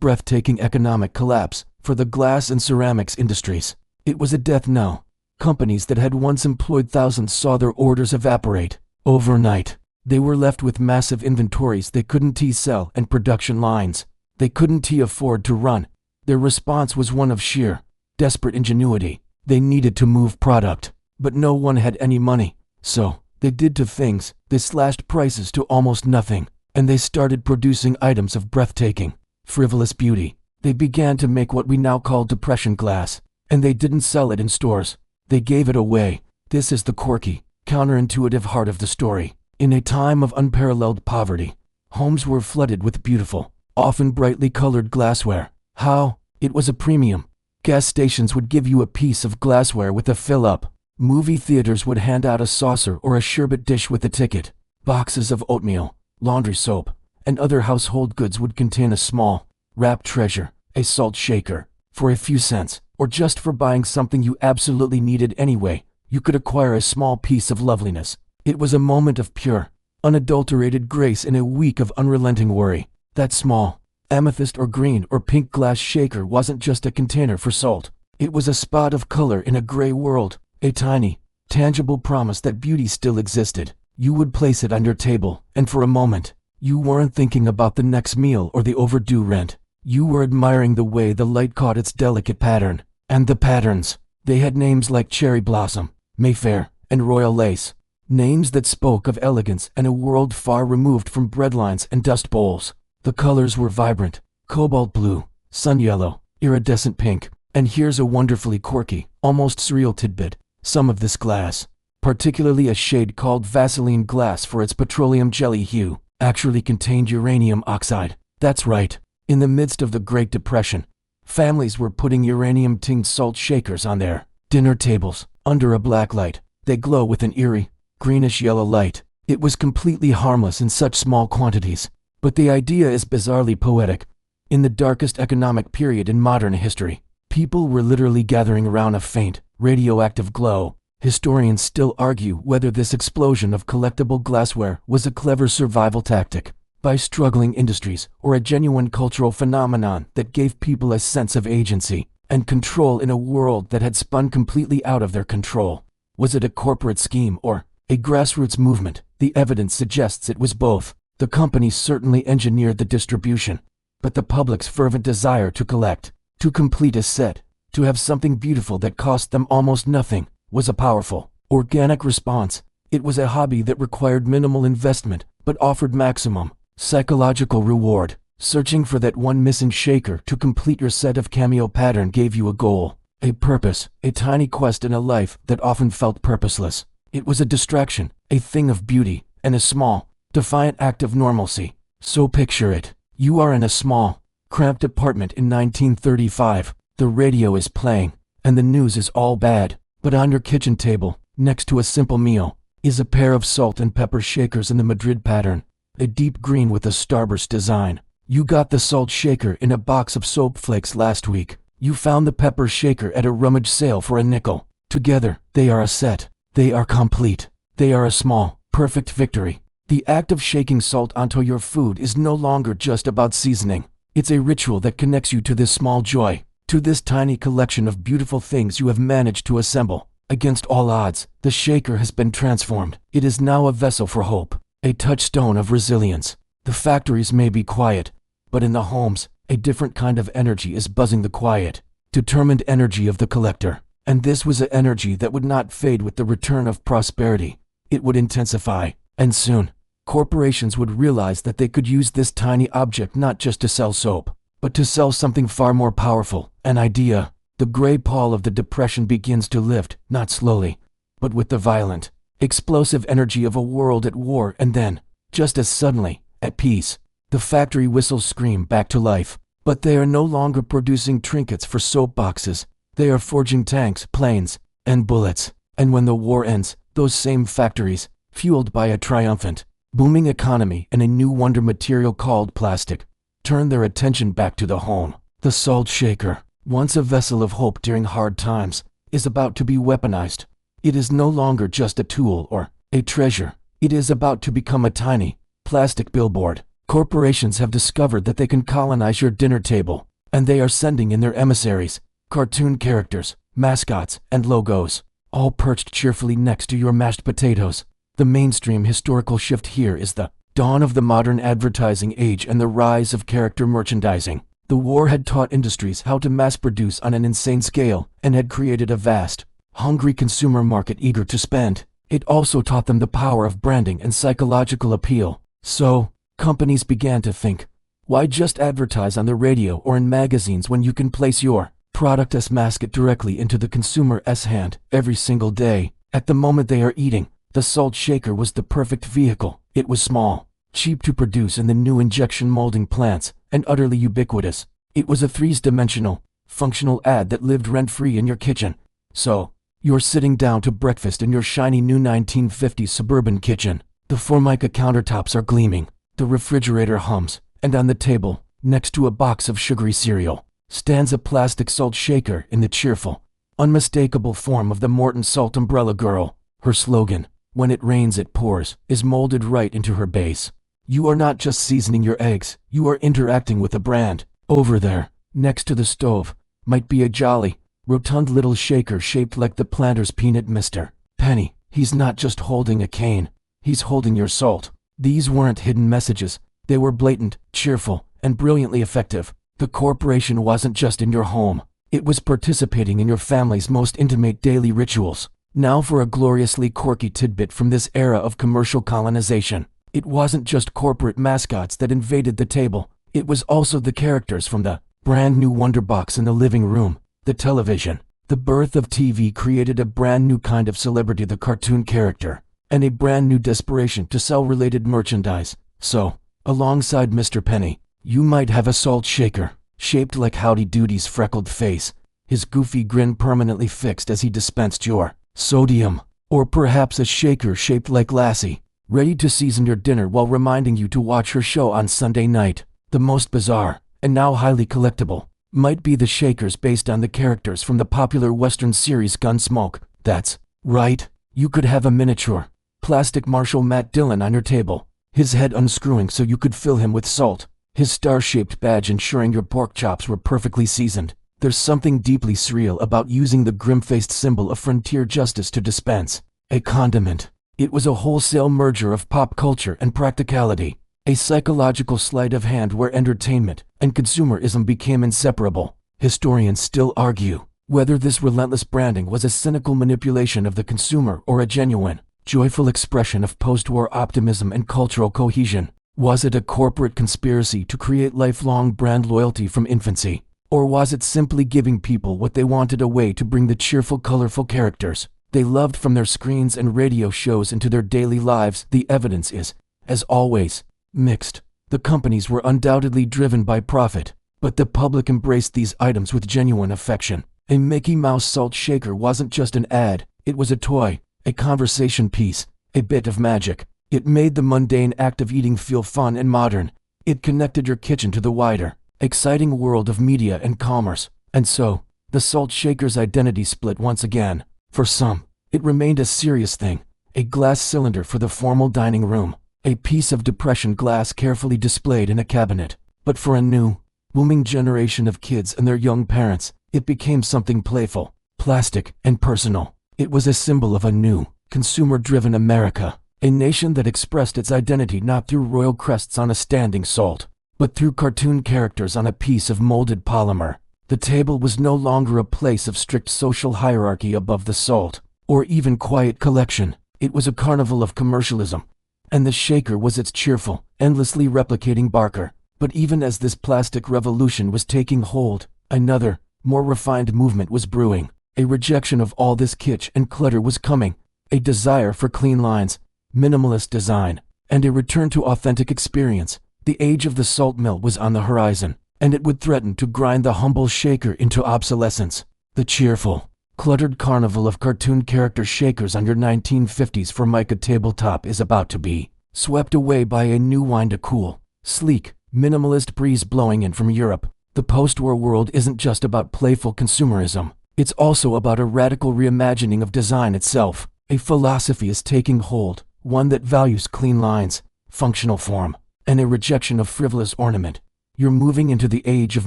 breathtaking economic collapse for the glass and ceramics industries. It was a death knell. Companies that had once employed thousands saw their orders evaporate overnight. They were left with massive inventories they couldn't sell and production lines they couldn't afford to run. Their response was one of sheer, desperate ingenuity. They needed to move product, but no one had any money. So, they did two things. They slashed prices to almost nothing, and they started producing items of breathtaking, frivolous beauty. They began to make what we now call depression glass, and they didn't sell it in stores. They gave it away. This is the quirky, counterintuitive heart of the story. In a time of unparalleled poverty, homes were flooded with beautiful, often brightly colored glassware. How? It was a premium. Gas stations would give you a piece of glassware with a fill-up. Movie theaters would hand out a saucer or a sherbet dish with a ticket. Boxes of oatmeal, laundry soap, and other household goods would contain a small, wrapped treasure, a salt shaker. For a few cents, or just for buying something you absolutely needed anyway, you could acquire a small piece of loveliness. It was a moment of pure, unadulterated grace in a week of unrelenting worry. That small, amethyst or green or pink glass shaker wasn't just a container for salt. It was a spot of color in a gray world, a tiny, tangible promise that beauty still existed. You would place it on your table, and for a moment, you weren't thinking about the next meal or the overdue rent. You were admiring the way the light caught its delicate pattern. And the patterns, they had names like Cherry Blossom, Mayfair, and Royal Lace. Names that spoke of elegance and a world far removed from breadlines and dust bowls. The colors were vibrant, cobalt blue, sun yellow, iridescent pink. And here's a wonderfully quirky, almost surreal tidbit. Some of this glass, particularly a shade called Vaseline glass for its petroleum jelly hue, actually contained uranium oxide. That's right. In the midst of the Great Depression, families were putting uranium-tinged salt shakers on their dinner tables under a black light. They glow with an eerie, greenish-yellow light. It was completely harmless in such small quantities, but the idea is bizarrely poetic. In the darkest economic period in modern history, people were literally gathering around a faint, radioactive glow. Historians still argue whether this explosion of collectible glassware was a clever survival tactic by struggling industries or a genuine cultural phenomenon that gave people a sense of agency and control in a world that had spun completely out of their control. Was it a corporate scheme or a grassroots movement? The evidence suggests it was both. The companies certainly engineered the distribution, but the public's fervent desire to collect, to complete a set, to have something beautiful that cost them almost nothing, was a powerful, organic response. It was a hobby that required minimal investment but offered maximum psychological reward. Searching for that one missing shaker to complete your set of cameo pattern gave you a goal, a purpose, a tiny quest in a life that often felt purposeless. It was a distraction, a thing of beauty, and a small, defiant act of normalcy. So picture it. You are in a small, cramped apartment in 1935. The radio is playing, and the news is all bad. But on your kitchen table, next to a simple meal, is a pair of salt and pepper shakers in the Madrid pattern, a deep green with a starburst design. You got the salt shaker in a box of soap flakes last week. You found the pepper shaker at a rummage sale for a nickel. Together, they are a set. They are complete. They are a small, perfect victory. The act of shaking salt onto your food is no longer just about seasoning. It's a ritual that connects you to this small joy, to this tiny collection of beautiful things you have managed to assemble. Against all odds, the shaker has been transformed. It is now a vessel for hope, a touchstone of resilience. The factories may be quiet, but in the homes, a different kind of energy is buzzing, the quiet, determined energy of the collector. And this was an energy that would not fade with the return of prosperity. It would intensify, and soon, corporations would realize that they could use this tiny object not just to sell soap, but to sell something far more powerful, an idea. The gray pall of the depression begins to lift, not slowly, but with the violent, explosive energy of a world at war, and then, just as suddenly, at peace. The factory whistles scream back to life, but they are no longer producing trinkets for soap boxes. They are forging tanks, planes, and bullets. And when the war ends, those same factories, fueled by a triumphant, booming economy and a new wonder material called plastic, turn their attention back to the home. The salt shaker, once a vessel of hope during hard times, is about to be weaponized. It is no longer just a tool or a treasure. It is about to become a tiny, plastic billboard. Corporations have discovered that they can colonize your dinner table, and they are sending in their emissaries, cartoon characters, mascots, and logos, all perched cheerfully next to your mashed potatoes. The mainstream historical shift here is the dawn of the modern advertising age and the rise of character merchandising. The war had taught industries how to mass produce on an insane scale and had created a vast, hungry consumer market eager to spend. It also taught them the power of branding and psychological appeal. So, companies began to think, why just advertise on the radio or in magazines when you can place your product as mascot directly into the consumer's hand every single day? At the moment they are eating, the salt shaker was the perfect vehicle. It was small, cheap to produce in the new injection molding plants, and utterly ubiquitous. It was a three-dimensional, functional ad that lived rent-free in your kitchen. So, you're sitting down to breakfast in your shiny new 1950s suburban kitchen. The Formica countertops are gleaming. The refrigerator hums, and on the table, next to a box of sugary cereal, stands a plastic salt shaker in the cheerful, unmistakable form of the Morton Salt Umbrella Girl. Her slogan, when it rains it pours, is molded right into her base. You are not just seasoning your eggs, you are interacting with a brand. Over there, next to the stove, might be a jolly, rotund little shaker shaped like the Planters peanut Mr. Penny. He's not just holding a cane, he's holding your salt. These weren't hidden messages, they were blatant, cheerful, and brilliantly effective. The corporation wasn't just in your home, it was participating in your family's most intimate daily rituals. Now for a gloriously quirky tidbit from this era of commercial colonization. It wasn't just corporate mascots that invaded the table, it was also the characters from the brand new Wonderbox in the living room, the television. The birth of TV created a brand new kind of celebrity, the cartoon character, and a brand new desperation to sell related merchandise. So, alongside Mr. Penny, you might have a salt shaker, shaped like Howdy Doody's freckled face, his goofy grin permanently fixed as he dispensed your sodium. Or perhaps a shaker shaped like Lassie, ready to season your dinner while reminding you to watch her show on Sunday night. The most bizarre, and now highly collectible, might be the shakers based on the characters from the popular Western series Gunsmoke. That's right, you could have a miniature, plastic Marshal Matt Dillon on your table, his head unscrewing so you could fill him with salt, his star-shaped badge ensuring your pork chops were perfectly seasoned. There's something deeply surreal about using the grim-faced symbol of frontier justice to dispense a condiment. It was a wholesale merger of pop culture and practicality, a psychological sleight of hand where entertainment and consumerism became inseparable. Historians still argue whether this relentless branding was a cynical manipulation of the consumer or a genuine, joyful expression of post-war optimism and cultural cohesion. Was it a corporate conspiracy to create lifelong brand loyalty from infancy? Or was it simply giving people what they wanted, a way to bring the cheerful, colorful characters they loved from their screens and radio shows into their daily lives? The evidence is, as always, mixed. The companies were undoubtedly driven by profit, but the public embraced these items with genuine affection. A Mickey Mouse salt shaker wasn't just an ad, it was a toy, a conversation piece, a bit of magic. It made the mundane act of eating feel fun and modern. It connected your kitchen to the wider, exciting world of media and commerce. And so, the salt shaker's identity split once again. For some, it remained a serious thing, a glass cylinder for the formal dining room, a piece of depression glass carefully displayed in a cabinet. But for a new, booming generation of kids and their young parents, it became something playful, plastic, and personal. It was a symbol of a new, consumer-driven America, a nation that expressed its identity not through royal crests on a standing salt, but through cartoon characters on a piece of molded polymer. The table was no longer a place of strict social hierarchy above the salt, or even quiet collection. It was a carnival of commercialism, and the shaker was its cheerful, endlessly replicating barker. But even as this plastic revolution was taking hold, another, more refined movement was brewing. A rejection of all this kitsch and clutter was coming, a desire for clean lines, minimalist design, and a return to authentic experience. The age of the salt mill was on the horizon, and it would threaten to grind the humble shaker into obsolescence. The cheerful, cluttered carnival of cartoon character shakers on your 1950s Formica tabletop is about to be swept away by a new wind, a cool, sleek, minimalist breeze blowing in from Europe. The post-war world isn't just about playful consumerism, it's also about a radical reimagining of design itself. A philosophy is taking hold, one that values clean lines, functional form, and a rejection of frivolous ornament. You're moving into the age of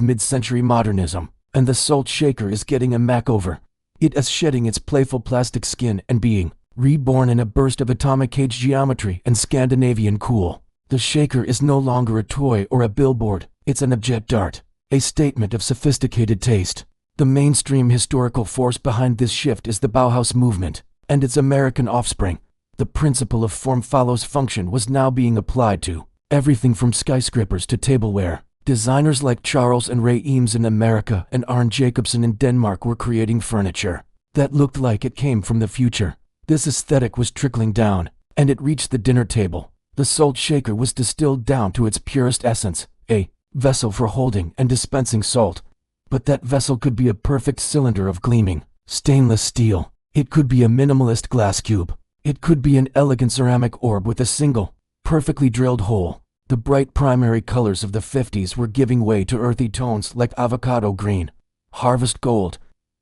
mid-century modernism, and the salt shaker is getting a makeover. It is shedding its playful plastic skin and being reborn in a burst of atomic age geometry and Scandinavian cool. The shaker is no longer a toy or a billboard, it's an abject art, a statement of sophisticated taste. The mainstream historical force behind this shift is the Bauhaus movement, and its American offspring. The principle of form follows function was now being applied to everything from skyscrapers to tableware. Designers like Charles and Ray Eames in America and Arne Jacobsen in Denmark were creating furniture that looked like it came from the future. This aesthetic was trickling down, and it reached the dinner table. The salt shaker was distilled down to its purest essence, a vessel for holding and dispensing salt. But that vessel could be a perfect cylinder of gleaming stainless steel. It could be a minimalist glass cube. It could be an elegant ceramic orb with a single, perfectly drilled hole. The bright primary colors of the 50s were giving way to earthy tones like avocado green, harvest gold,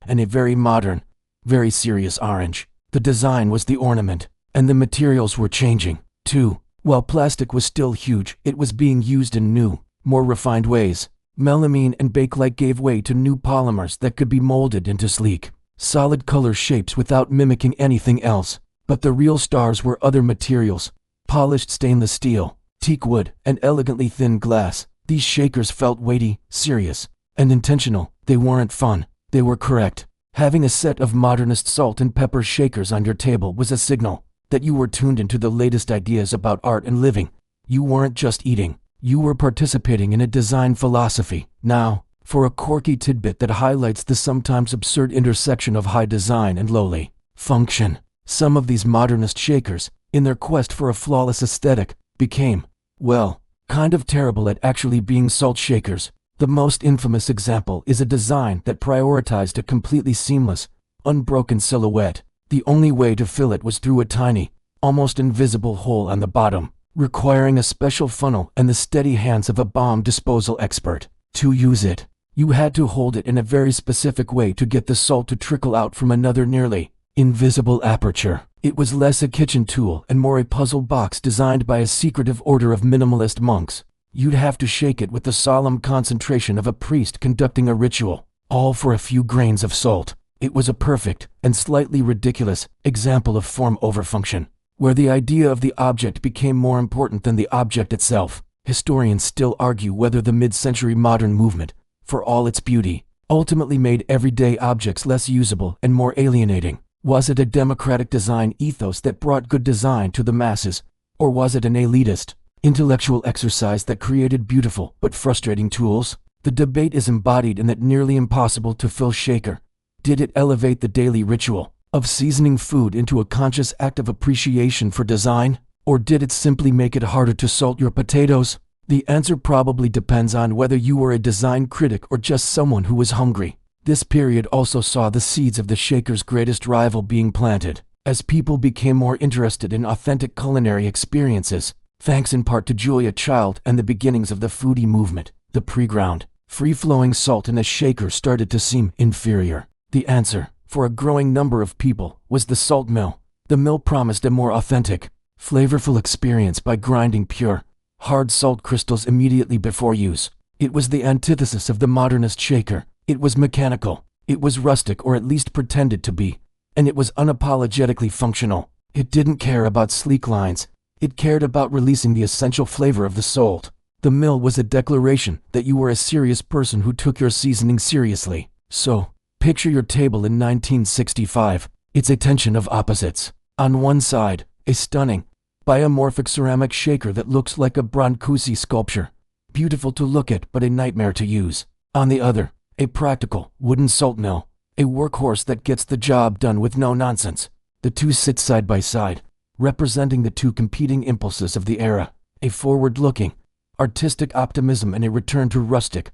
and a very modern, very serious orange. The design was the ornament, And the materials were changing, too. While plastic was still huge, it was being used in new, more refined ways. Melamine and Bakelite gave way to new polymers that could be molded into sleek, solid color shapes without mimicking anything else. But the real stars were other materials: polished stainless steel, teak wood, and elegantly thin glass. These shakers felt weighty, serious, and intentional. They weren't fun. They were correct. Having a set of modernist salt and pepper shakers on your table was a signal that you were tuned into the latest ideas about art and living. You weren't just eating. You were participating in a design philosophy. Now, for a quirky tidbit that highlights the sometimes absurd intersection of high design and lowly function. Some of these modernist shakers, in their quest for a flawless aesthetic, became, well, kind of terrible at actually being salt shakers. The most infamous example is a design that prioritized a completely seamless, unbroken silhouette. The only way to fill it was through a tiny, almost invisible hole on the bottom, requiring a special funnel and the steady hands of a bomb disposal expert. To use it, you had to hold it in a very specific way to get the salt to trickle out from another nearly invisible aperture. It was less a kitchen tool and more a puzzle box designed by a secretive order of minimalist monks. You'd have to shake it with the solemn concentration of a priest conducting a ritual, all for a few grains of salt. It was a perfect, and slightly ridiculous, example of form over function, where the idea of the object became more important than the object itself. Historians still argue whether the mid-century modern movement, for all its beauty, ultimately made everyday objects less usable and more alienating. Was it a democratic design ethos that brought good design to the masses, or was it an elitist, intellectual exercise that created beautiful but frustrating tools? The debate is embodied in that nearly impossible to fill shaker. Did it elevate the daily ritual of seasoning food into a conscious act of appreciation for design, or did it simply make it harder to salt your potatoes? The answer probably depends on whether you were a design critic or just someone who was hungry. This period also saw the seeds of the shaker's greatest rival being planted, as people became more interested in authentic culinary experiences, thanks in part to Julia Child and the beginnings of the foodie movement. The pre-ground, free-flowing salt in a shaker started to seem inferior. The answer, for a growing number of people, was the salt mill. The mill promised a more authentic, flavorful experience by grinding pure, hard salt crystals immediately before use. It was the antithesis of the modernist shaker. It was mechanical, it was rustic, or at least pretended to be, and it was unapologetically functional. It didn't care about sleek lines, it cared about releasing the essential flavor of the salt. The mill was a declaration that you were a serious person who took your seasoning seriously. So, picture your table in 1965. It's a tension of opposites. On one side, a stunning, biomorphic ceramic shaker that looks like a Brancusi sculpture. Beautiful to look at but a nightmare to use. On the other, a practical, wooden salt mill, a workhorse that gets the job done with no nonsense. The two sit side by side, representing the two competing impulses of the era, a forward-looking, artistic optimism and a return to rustic,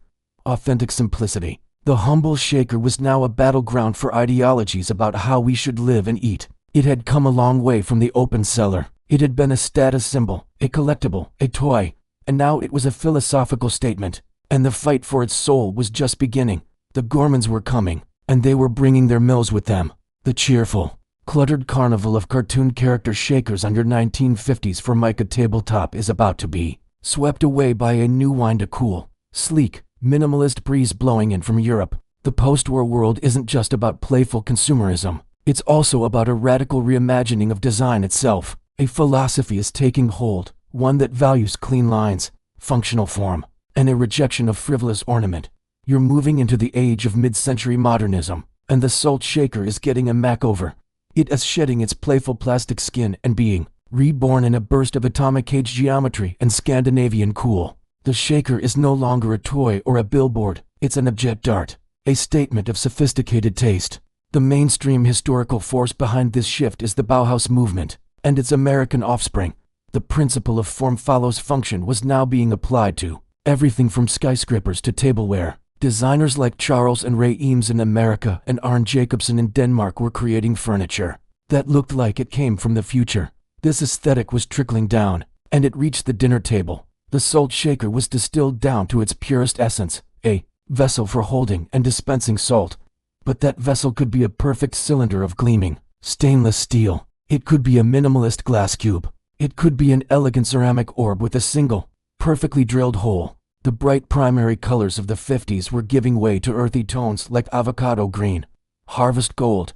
authentic simplicity. The humble shaker was now a battleground for ideologies about how we should live and eat. It had come a long way from the open cellar. It had been a status symbol, a collectible, a toy, and now it was a philosophical statement. And the fight for its soul was just beginning. The gourmands were coming, and they were bringing their mills with them. The cheerful, cluttered carnival of cartoon character shakers on your 1950s Formica tabletop is about to be swept away by a new wind, a cool, sleek, minimalist breeze blowing in from Europe. The post-war world isn't just about playful consumerism. It's also about a radical reimagining of design itself. A philosophy is taking hold, one that values clean lines, functional form, and a rejection of frivolous ornament. You're moving into the age of mid-century modernism, and the salt shaker is getting a makeover. It is shedding its playful plastic skin and being reborn in a burst of atomic age geometry and Scandinavian cool. The shaker is no longer a toy or a billboard, it's an abject art, a statement of sophisticated taste. The mainstream historical force behind this shift is the Bauhaus movement, and its American offspring. The principle of form follows function was now being applied to everything from skyscrapers to tableware. Designers like Charles and Ray Eames in America and Arne Jacobsen in Denmark were creating furniture that looked like it came from the future. This aesthetic was trickling down, and it reached the dinner table. The salt shaker was distilled down to its purest essence, a vessel for holding and dispensing salt. But that vessel could be a perfect cylinder of gleaming stainless steel. It could be a minimalist glass cube. It could be an elegant ceramic orb with a single, perfectly drilled hole. The bright primary colors of the 50s were giving way to earthy tones like avocado green, harvest gold,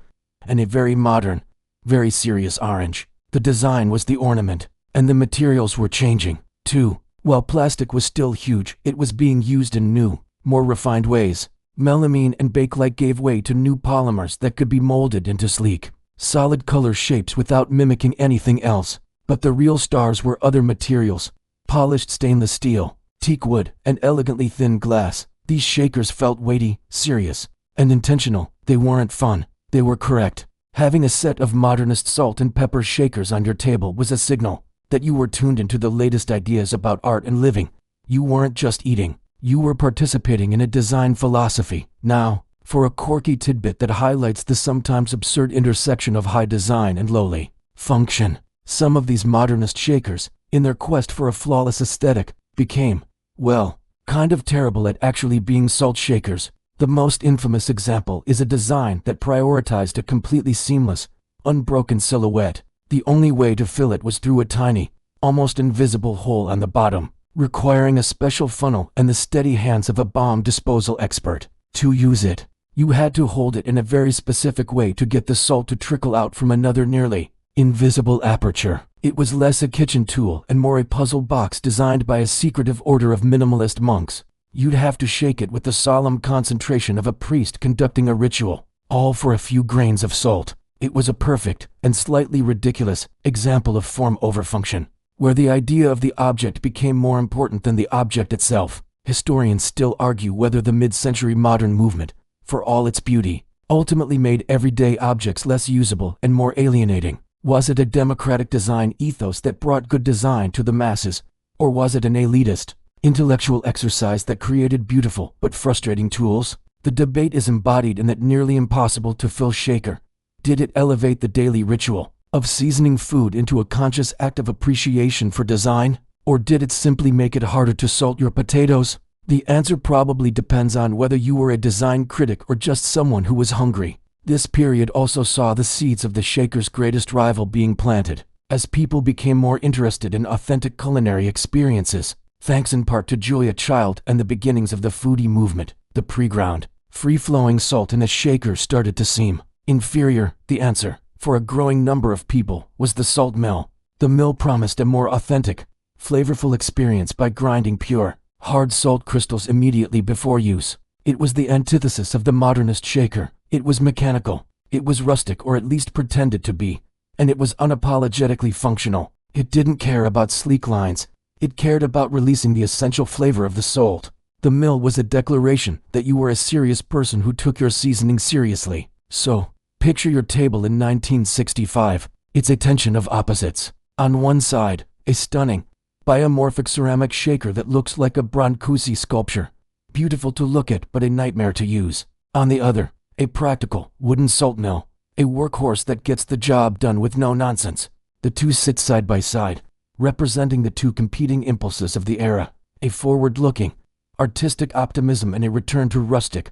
and a very modern, very serious orange. The design was the ornament, and the materials were changing, too. While plastic was still huge, it was being used in new, more refined ways. Melamine and bakelite gave way to new polymers that could be molded into sleek, solid color shapes without mimicking anything else. But the real stars were other materials: polished stainless steel, teak wood, and elegantly thin glass. These shakers felt weighty, serious, and intentional. They weren't fun. They were correct. Having a set of modernist salt and pepper shakers on your table was a signal that you were tuned into the latest ideas about art and living. You weren't just eating. You were participating in a design philosophy. Now, for a quirky tidbit that highlights the sometimes absurd intersection of high design and lowly function. Some of these modernist shakers, in their quest for a flawless aesthetic, became, well, kind of terrible at actually being salt shakers. The most infamous example is a design that prioritized a completely seamless, unbroken silhouette. The only way to fill it was through a tiny, almost invisible hole on the bottom, requiring a special funnel and the steady hands of a bomb disposal expert. To use it, you had to hold it in a very specific way to get the salt to trickle out from another nearly invisible aperture. It was less a kitchen tool and more a puzzle box designed by a secretive order of minimalist monks. You'd have to shake it with the solemn concentration of a priest conducting a ritual, all for a few grains of salt. It was a perfect, and slightly ridiculous, example of form over function, where the idea of the object became more important than the object itself. Historians still argue whether the mid-century modern movement, for all its beauty, ultimately made everyday objects less usable and more alienating. Was it a democratic design ethos that brought good design to the masses, or was it an elitist, intellectual exercise that created beautiful but frustrating tools? The debate is embodied in that nearly impossible to fill shaker. Did it elevate the daily ritual of seasoning food into a conscious act of appreciation for design, or did it simply make it harder to salt your potatoes? The answer probably depends on whether you were a design critic or just someone who was hungry. This period also saw the seeds of the shaker's greatest rival being planted, as people became more interested in authentic culinary experiences, thanks in part to Julia Child and the beginnings of the foodie movement. The pre-ground, free-flowing salt in a shaker started to seem inferior. The answer, for a growing number of people, was the salt mill. The mill promised a more authentic, flavorful experience by grinding pure, hard salt crystals immediately before use. It was the antithesis of the modernist shaker. It was mechanical, it was rustic, or at least pretended to be, and it was unapologetically functional. It didn't care about sleek lines, it cared about releasing the essential flavor of the salt. The mill was a declaration that you were a serious person who took your seasoning seriously. So, picture your table in 1965. It's a tension of opposites. On one side, a stunning, biomorphic ceramic shaker that looks like a Brancusi sculpture, beautiful to look at but a nightmare to use. On the other, a practical, wooden salt mill, a workhorse that gets the job done with no nonsense. The two sit side by side, representing the two competing impulses of the era, a forward-looking, artistic optimism and a return to rustic,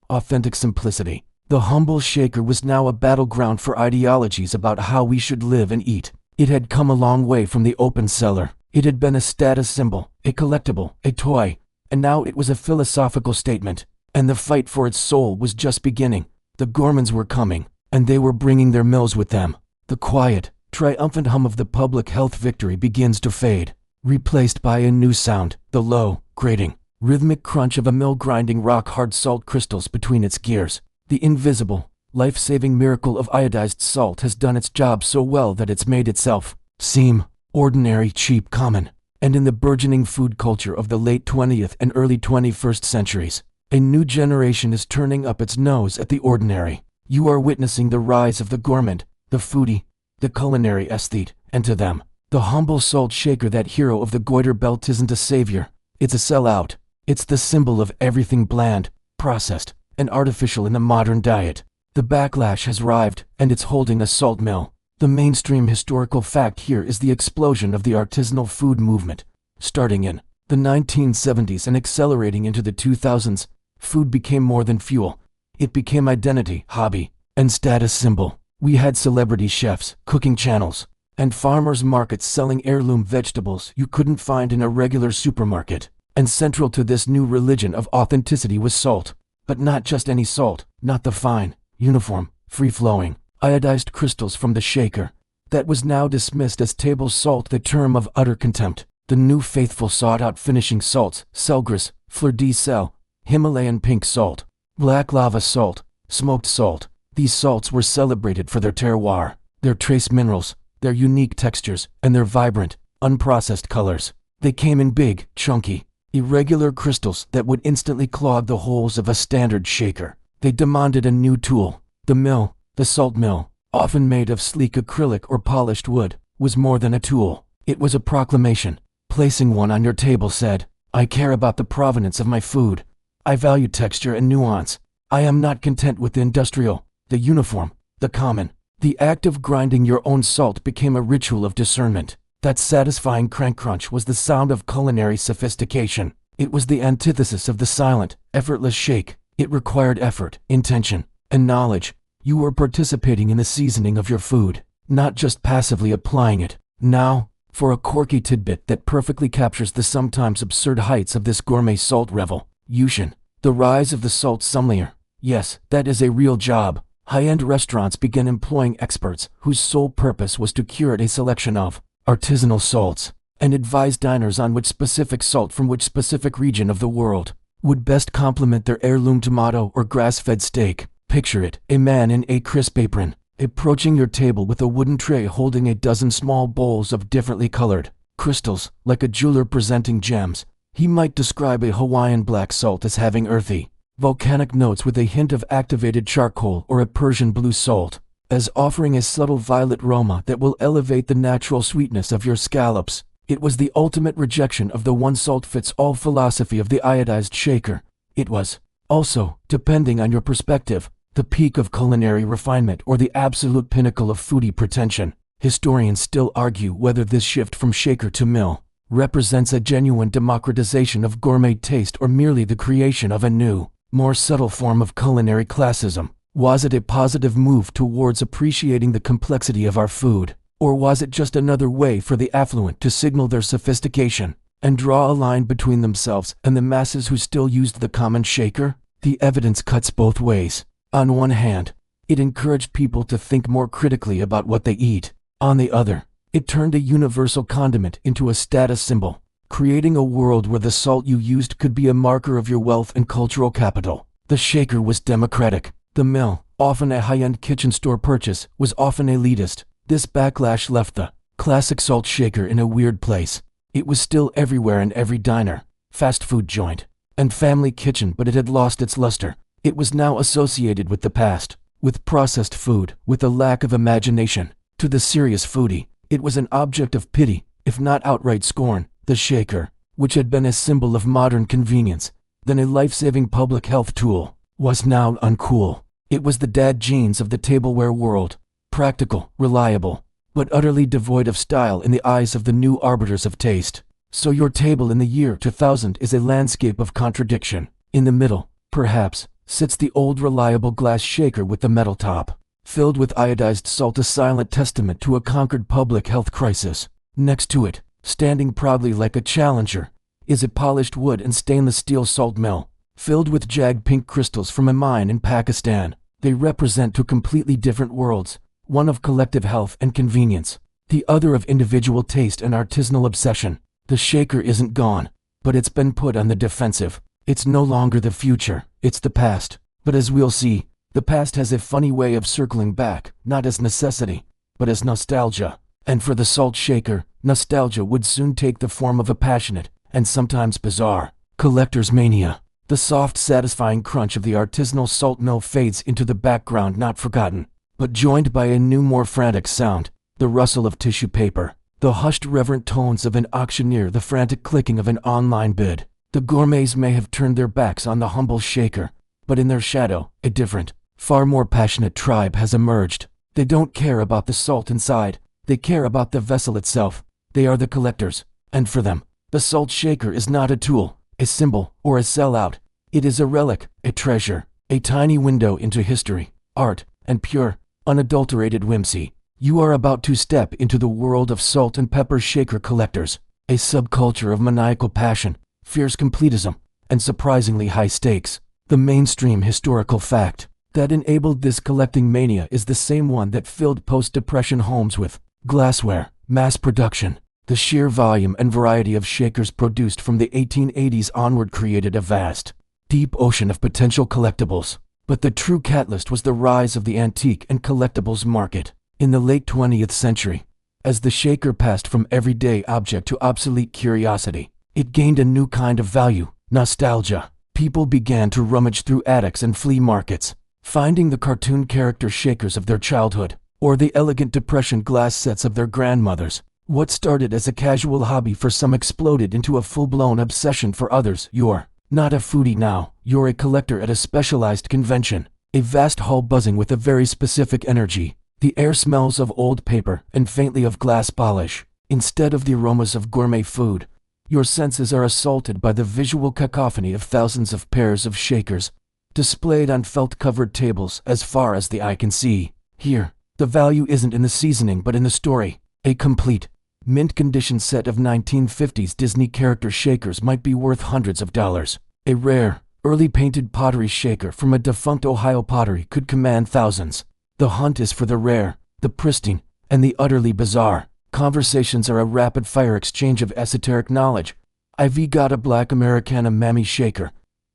authentic simplicity. The humble shaker was now a battleground for ideologies about how we should live and eat. It had come a long way from the open cellar. It had been a status symbol, a collectible, a toy, and now it was a philosophical statement. And the fight for its soul was just beginning. The gourmands were coming, and they were bringing their mills with them. The quiet, triumphant hum of the public health victory begins to fade, replaced by a new sound, the low, grating, rhythmic crunch of a mill grinding rock-hard salt crystals between its gears. The invisible, life-saving miracle of iodized salt has done its job so well that it's made itself seem ordinary, cheap, common. And in the burgeoning food culture of the late 20th and early 21st centuries, a new generation is turning up its nose at the ordinary. You are witnessing the rise of the gourmand, the foodie, the culinary aesthete, and to them, the humble salt shaker, that hero of the goiter belt, isn't a savior. It's a sellout. It's the symbol of everything bland, processed, and artificial in the modern diet. The backlash has arrived, and it's holding a salt mill. The mainstream historical fact here is the explosion of the artisanal food movement. Starting in the 1970s and accelerating into the 2000s, food became more than fuel. It became identity, hobby, and status symbol. We had celebrity chefs, cooking channels, and farmers markets selling heirloom vegetables you couldn't find in a regular supermarket. And central to this new religion of authenticity was salt. But not just any salt, not the fine, uniform, free-flowing, iodized crystals from the shaker. That was now dismissed as table salt, the term of utter contempt. The new faithful sought-out finishing salts, Selgris, Fleur de Sel, Himalayan pink salt, black lava salt, smoked salt. These salts were celebrated for their terroir, their trace minerals, their unique textures, and their vibrant, unprocessed colors. They came in big, chunky, irregular crystals that would instantly clog the holes of a standard shaker. They demanded a new tool. The mill, the salt mill, often made of sleek acrylic or polished wood, was more than a tool. It was a proclamation. Placing one on your table said, "I care about the provenance of my food. I value texture and nuance. I am not content with the industrial, the uniform, the common." The act of grinding your own salt became a ritual of discernment. That satisfying crank crunch was the sound of culinary sophistication. It was the antithesis of the silent, effortless shake. It required effort, intention, and knowledge. You were participating in the seasoning of your food, not just passively applying it. Now, for a quirky tidbit that perfectly captures the sometimes absurd heights of this gourmet salt revel. Yushin, the rise of the salt sommelier. Yes, that is a real job. High-end restaurants began employing experts whose sole purpose was to curate a selection of artisanal salts and advise diners on which specific salt from which specific region of the world would best complement their heirloom tomato or grass-fed steak. Picture it, a man in a crisp apron, approaching your table with a wooden tray holding a dozen small bowls of differently colored crystals, like a jeweler presenting gems. He might describe a Hawaiian black salt as having earthy, volcanic notes with a hint of activated charcoal, or a Persian blue salt as offering a subtle violet aroma that will elevate the natural sweetness of your scallops. It was the ultimate rejection of the one-salt-fits-all philosophy of the iodized shaker. It was, also, depending on your perspective, the peak of culinary refinement or the absolute pinnacle of foodie pretension. Historians still argue whether this shift from shaker to mill represents a genuine democratization of gourmet taste or merely the creation of a new, more subtle form of culinary classism. Was it a positive move towards appreciating the complexity of our food, or was it just another way for the affluent to signal their sophistication and draw a line between themselves and the masses who still used the common shaker? The evidence cuts both ways. On one hand, it encouraged people to think more critically about what they eat. On the other, it turned a universal condiment into a status symbol, creating a world where the salt you used could be a marker of your wealth and cultural capital. The shaker was democratic. The mill, often a high-end kitchen store purchase, was often elitist. This backlash left the classic salt shaker in a weird place. It was still everywhere in every diner, fast food joint, and family kitchen, but it had lost its luster. It was now associated with the past, with processed food, with a lack of imagination. To the serious foodie, it was an object of pity, if not outright scorn. The shaker, which had been a symbol of modern convenience, then a life-saving public health tool, was now uncool. It was the dad jeans of the tableware world, practical, reliable, but utterly devoid of style in the eyes of the new arbiters of taste. So your table in the year 2000 is a landscape of contradiction. In the middle, perhaps, sits the old reliable glass shaker with the metal top, filled with iodized salt, a silent testament to a conquered public health crisis. Next to it, standing proudly like a challenger, is a polished wood and stainless steel salt mill, filled with jagged pink crystals from a mine in Pakistan. They represent two completely different worlds, one of collective health and convenience, the other of individual taste and artisanal obsession. The shaker isn't gone, but it's been put on the defensive. It's no longer the future, it's the past. But as we'll see, the past has a funny way of circling back, not as necessity, but as nostalgia. And for the salt shaker, nostalgia would soon take the form of a passionate, and sometimes bizarre, collector's mania. The soft, satisfying crunch of the artisanal salt mill fades into the background, not forgotten, but joined by a new, more frantic sound, the rustle of tissue paper, the hushed, reverent tones of an auctioneer, the frantic clicking of an online bid. The gourmets may have turned their backs on the humble shaker, but in their shadow, a different, far more passionate tribe has emerged. They don't care about the salt inside, they care about the vessel itself. They are the collectors, and for them, the salt shaker is not a tool, a symbol, or a sellout. It is a relic, a treasure, a tiny window into history, art, and pure, unadulterated whimsy. You are about to step into the world of salt and pepper shaker collectors, a subculture of maniacal passion, fierce completism, and surprisingly high stakes. The mainstream historical fact that enabled this collecting mania is the same one that filled post-Depression homes with glassware, mass production. The sheer volume and variety of shakers produced from the 1880s onward created a vast, deep ocean of potential collectibles. But the true catalyst was the rise of the antique and collectibles market. In the late 20th century, as the shaker passed from everyday object to obsolete curiosity, it gained a new kind of value, nostalgia. People began to rummage through attics and flea markets, finding the cartoon character shakers of their childhood, or the elegant Depression glass sets of their grandmothers. What started as a casual hobby for some exploded into a full-blown obsession for others. You're not a foodie now, you're a collector at a specialized convention, a vast hall buzzing with a very specific energy. The air smells of old paper and faintly of glass polish. Instead of the aromas of gourmet food, your senses are assaulted by the visual cacophony of thousands of pairs of shakers, displayed on felt-covered tables as far as the eye can see. Here, the value isn't in the seasoning but in the story. A complete, mint-condition set of 1950s Disney character shakers might be worth hundreds of dollars. A rare, early painted pottery shaker from a defunct Ohio pottery could command thousands. The hunt is for the rare, the pristine, and the utterly bizarre. Conversations are a rapid-fire exchange of esoteric knowledge. I've got a black Americana mammy shaker,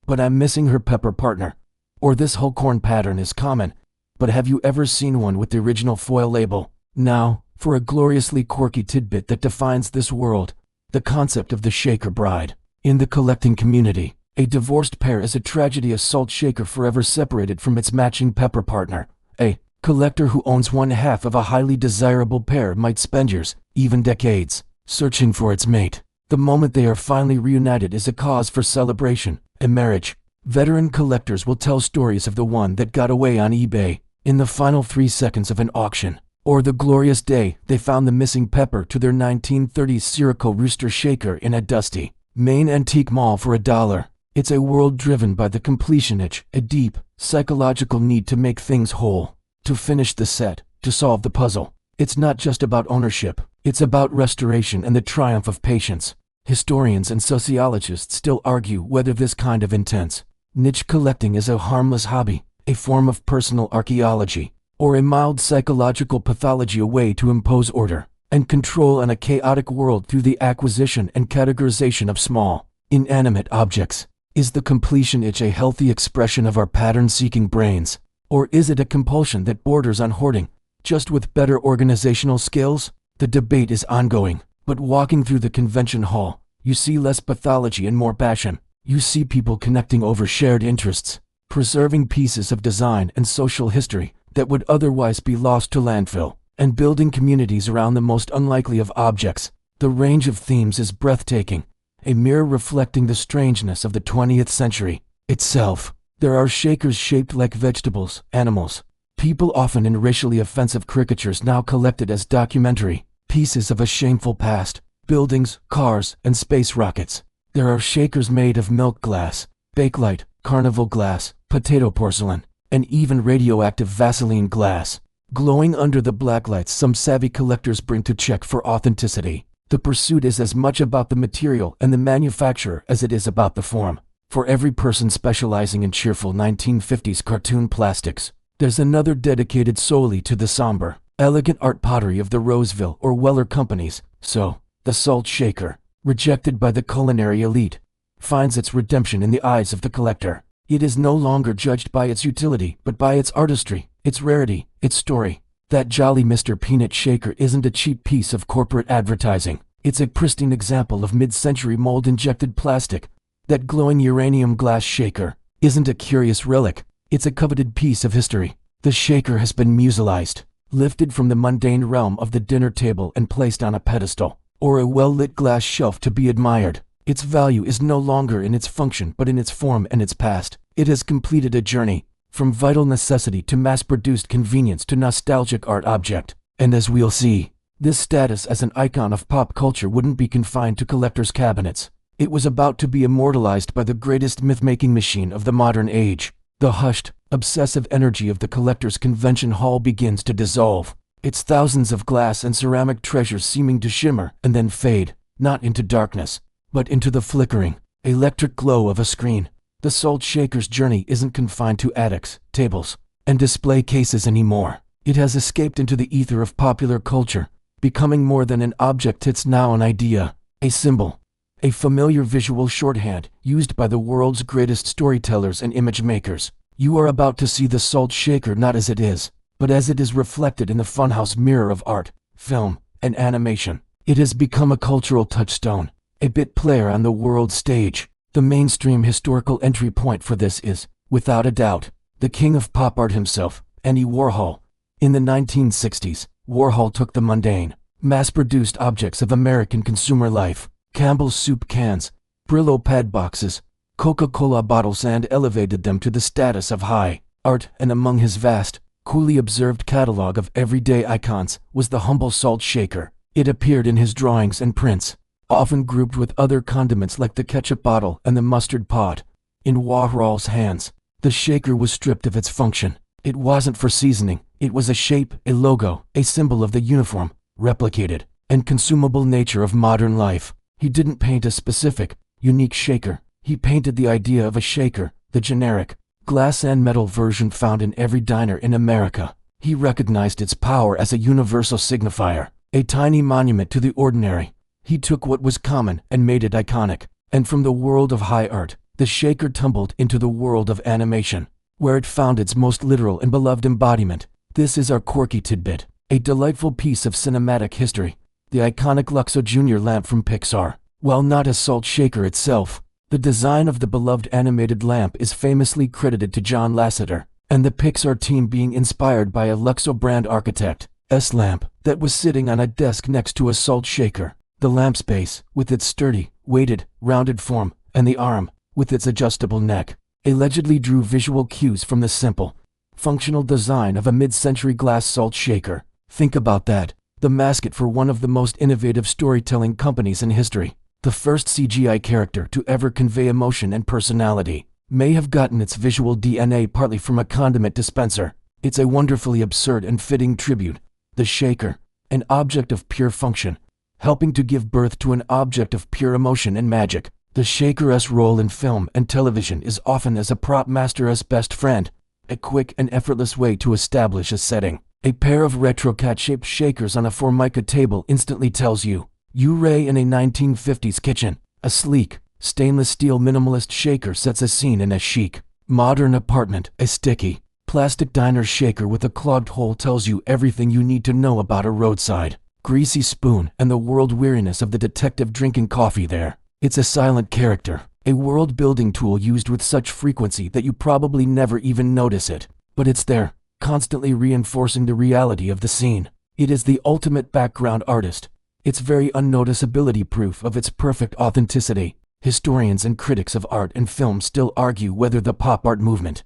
but I'm missing her pepper partner. Or this whole corn pattern is common, but have you ever seen one with the original foil label? Now, for a gloriously quirky tidbit that defines this world, the concept of the shaker bride. In the collecting community, a divorced pair is a tragedy, a salt shaker forever separated from its matching pepper partner. A collector who owns one half of a highly desirable pair might spend years, even decades, searching for its mate. The moment they are finally reunited is a cause for celebration, a marriage. Veteran collectors will tell stories of the one that got away on eBay in the final 3 seconds of an auction, or the glorious day they found the missing pepper to their 1930s Sirocco rooster shaker in a dusty Maine antique mall for $1. It's a world driven by the completion itch, a deep, psychological need to make things whole, to finish the set, to solve the puzzle. It's not just about ownership, it's about restoration and the triumph of patience. Historians and sociologists still argue whether this kind of intense, niche collecting is a harmless hobby, a form of personal archaeology, or a mild psychological pathology, a way to impose order and control on a chaotic world through the acquisition and categorization of small, inanimate objects. Is the completion itch a healthy expression of our pattern-seeking brains, or is it a compulsion that borders on hoarding, just with better organizational skills? The debate is ongoing, but walking through the convention hall, you see less pathology and more passion. You see people connecting over shared interests, preserving pieces of design and social history that would otherwise be lost to landfill, and building communities around the most unlikely of objects. The range of themes is breathtaking, a mirror reflecting the strangeness of the 20th century itself. There are shakers shaped like vegetables, animals, people, often in racially offensive caricatures, now collected as documentary pieces of a shameful past, buildings, cars, and space rockets. There are shakers made of milk glass, Bakelite, carnival glass, potato porcelain, and even radioactive Vaseline glass, glowing under the blacklights some savvy collectors bring to check for authenticity. The pursuit is as much about the material and the manufacturer as it is about the form. For every person specializing in cheerful 1950s cartoon plastics, there's another dedicated solely to the somber, elegant art pottery of the Roseville or Weller companies. So, the salt shaker, rejected by the culinary elite, finds its redemption in the eyes of the collector. It is no longer judged by its utility, but by its artistry, its rarity, its story. That jolly Mr. Peanut shaker isn't a cheap piece of corporate advertising. It's a pristine example of mid-century mold-injected plastic. That glowing uranium glass shaker isn't a curious relic, it's a coveted piece of history. The shaker has been musealized, lifted from the mundane realm of the dinner table and placed on a pedestal, or a well-lit glass shelf to be admired. Its value is no longer in its function but in its form and its past. It has completed a journey, from vital necessity to mass-produced convenience to nostalgic art object. And as we'll see, this status as an icon of pop culture wouldn't be confined to collectors' cabinets. It was about to be immortalized by the greatest myth-making machine of the modern age. The hushed, obsessive energy of the collector's convention hall begins to dissolve, its thousands of glass and ceramic treasures seeming to shimmer and then fade, not into darkness, but into the flickering, electric glow of a screen. The Salt Shaker's journey isn't confined to attics, tables, and display cases anymore. It has escaped into the ether of popular culture, becoming more than an object. It's now an idea, a symbol, a familiar visual shorthand used by the world's greatest storytellers and image makers. You are about to see the Salt Shaker not as it is, but as it is reflected in the funhouse mirror of art, film, and animation. It has become a cultural touchstone, a bit player on the world stage. The mainstream historical entry point for this is, without a doubt, the king of pop art himself, Andy Warhol. In the 1960s, Warhol took the mundane, mass-produced objects of American consumer life, Campbell's soup cans, Brillo pad boxes, Coca-Cola bottles, and elevated them to the status of high art, and among his vast, coolly observed catalog of everyday icons was the humble Salt Shaker. It appeared in his drawings and prints, often grouped with other condiments like the ketchup bottle and the mustard pod. In Warhol's hands, the shaker was stripped of its function. It wasn't for seasoning, it was a shape, a logo, a symbol of the uniform, replicated, and consumable nature of modern life. He didn't paint a specific, unique shaker. He painted the idea of a shaker, the generic, glass and metal version found in every diner in America. He recognized its power as a universal signifier, a tiny monument to the ordinary. He took what was common and made it iconic, and from the world of high art, the shaker tumbled into the world of animation, where it found its most literal and beloved embodiment. This is our quirky tidbit, a delightful piece of cinematic history, the iconic Luxo Jr. lamp from Pixar. While not a Salt Shaker itself, the design of the beloved animated lamp is famously credited to John Lasseter, and the Pixar team being inspired by a Luxo brand architect's lamp that was sitting on a desk next to a Salt Shaker. The lamp's base, with its sturdy, weighted, rounded form, and the arm, with its adjustable neck, allegedly drew visual cues from the simple, functional design of a mid-century glass Salt Shaker. Think about that, the mascot for one of the most innovative storytelling companies in history, the first CGI character to ever convey emotion and personality, may have gotten its visual DNA partly from a condiment dispenser. It's a wonderfully absurd and fitting tribute. The shaker, an object of pure function, helping to give birth to an object of pure emotion and magic. The shaker's role in film and television is often as a prop master's best friend, a quick and effortless way to establish a setting. A pair of retro cat-shaped shakers on a Formica table instantly tells you, in a 1950s kitchen. A sleek, stainless steel minimalist shaker sets a scene in a chic, modern apartment. A sticky, plastic diner shaker with a clogged hole tells you everything you need to know about a roadside greasy spoon and the world weariness of the detective drinking coffee there. It's a silent character, a world-building tool used with such frequency that you probably never even notice it. But it's there, constantly reinforcing the reality of the scene. It is the ultimate background artist. Its very unnoticeability proof of its perfect authenticity. Historians and critics of art and film still argue whether the pop art movement's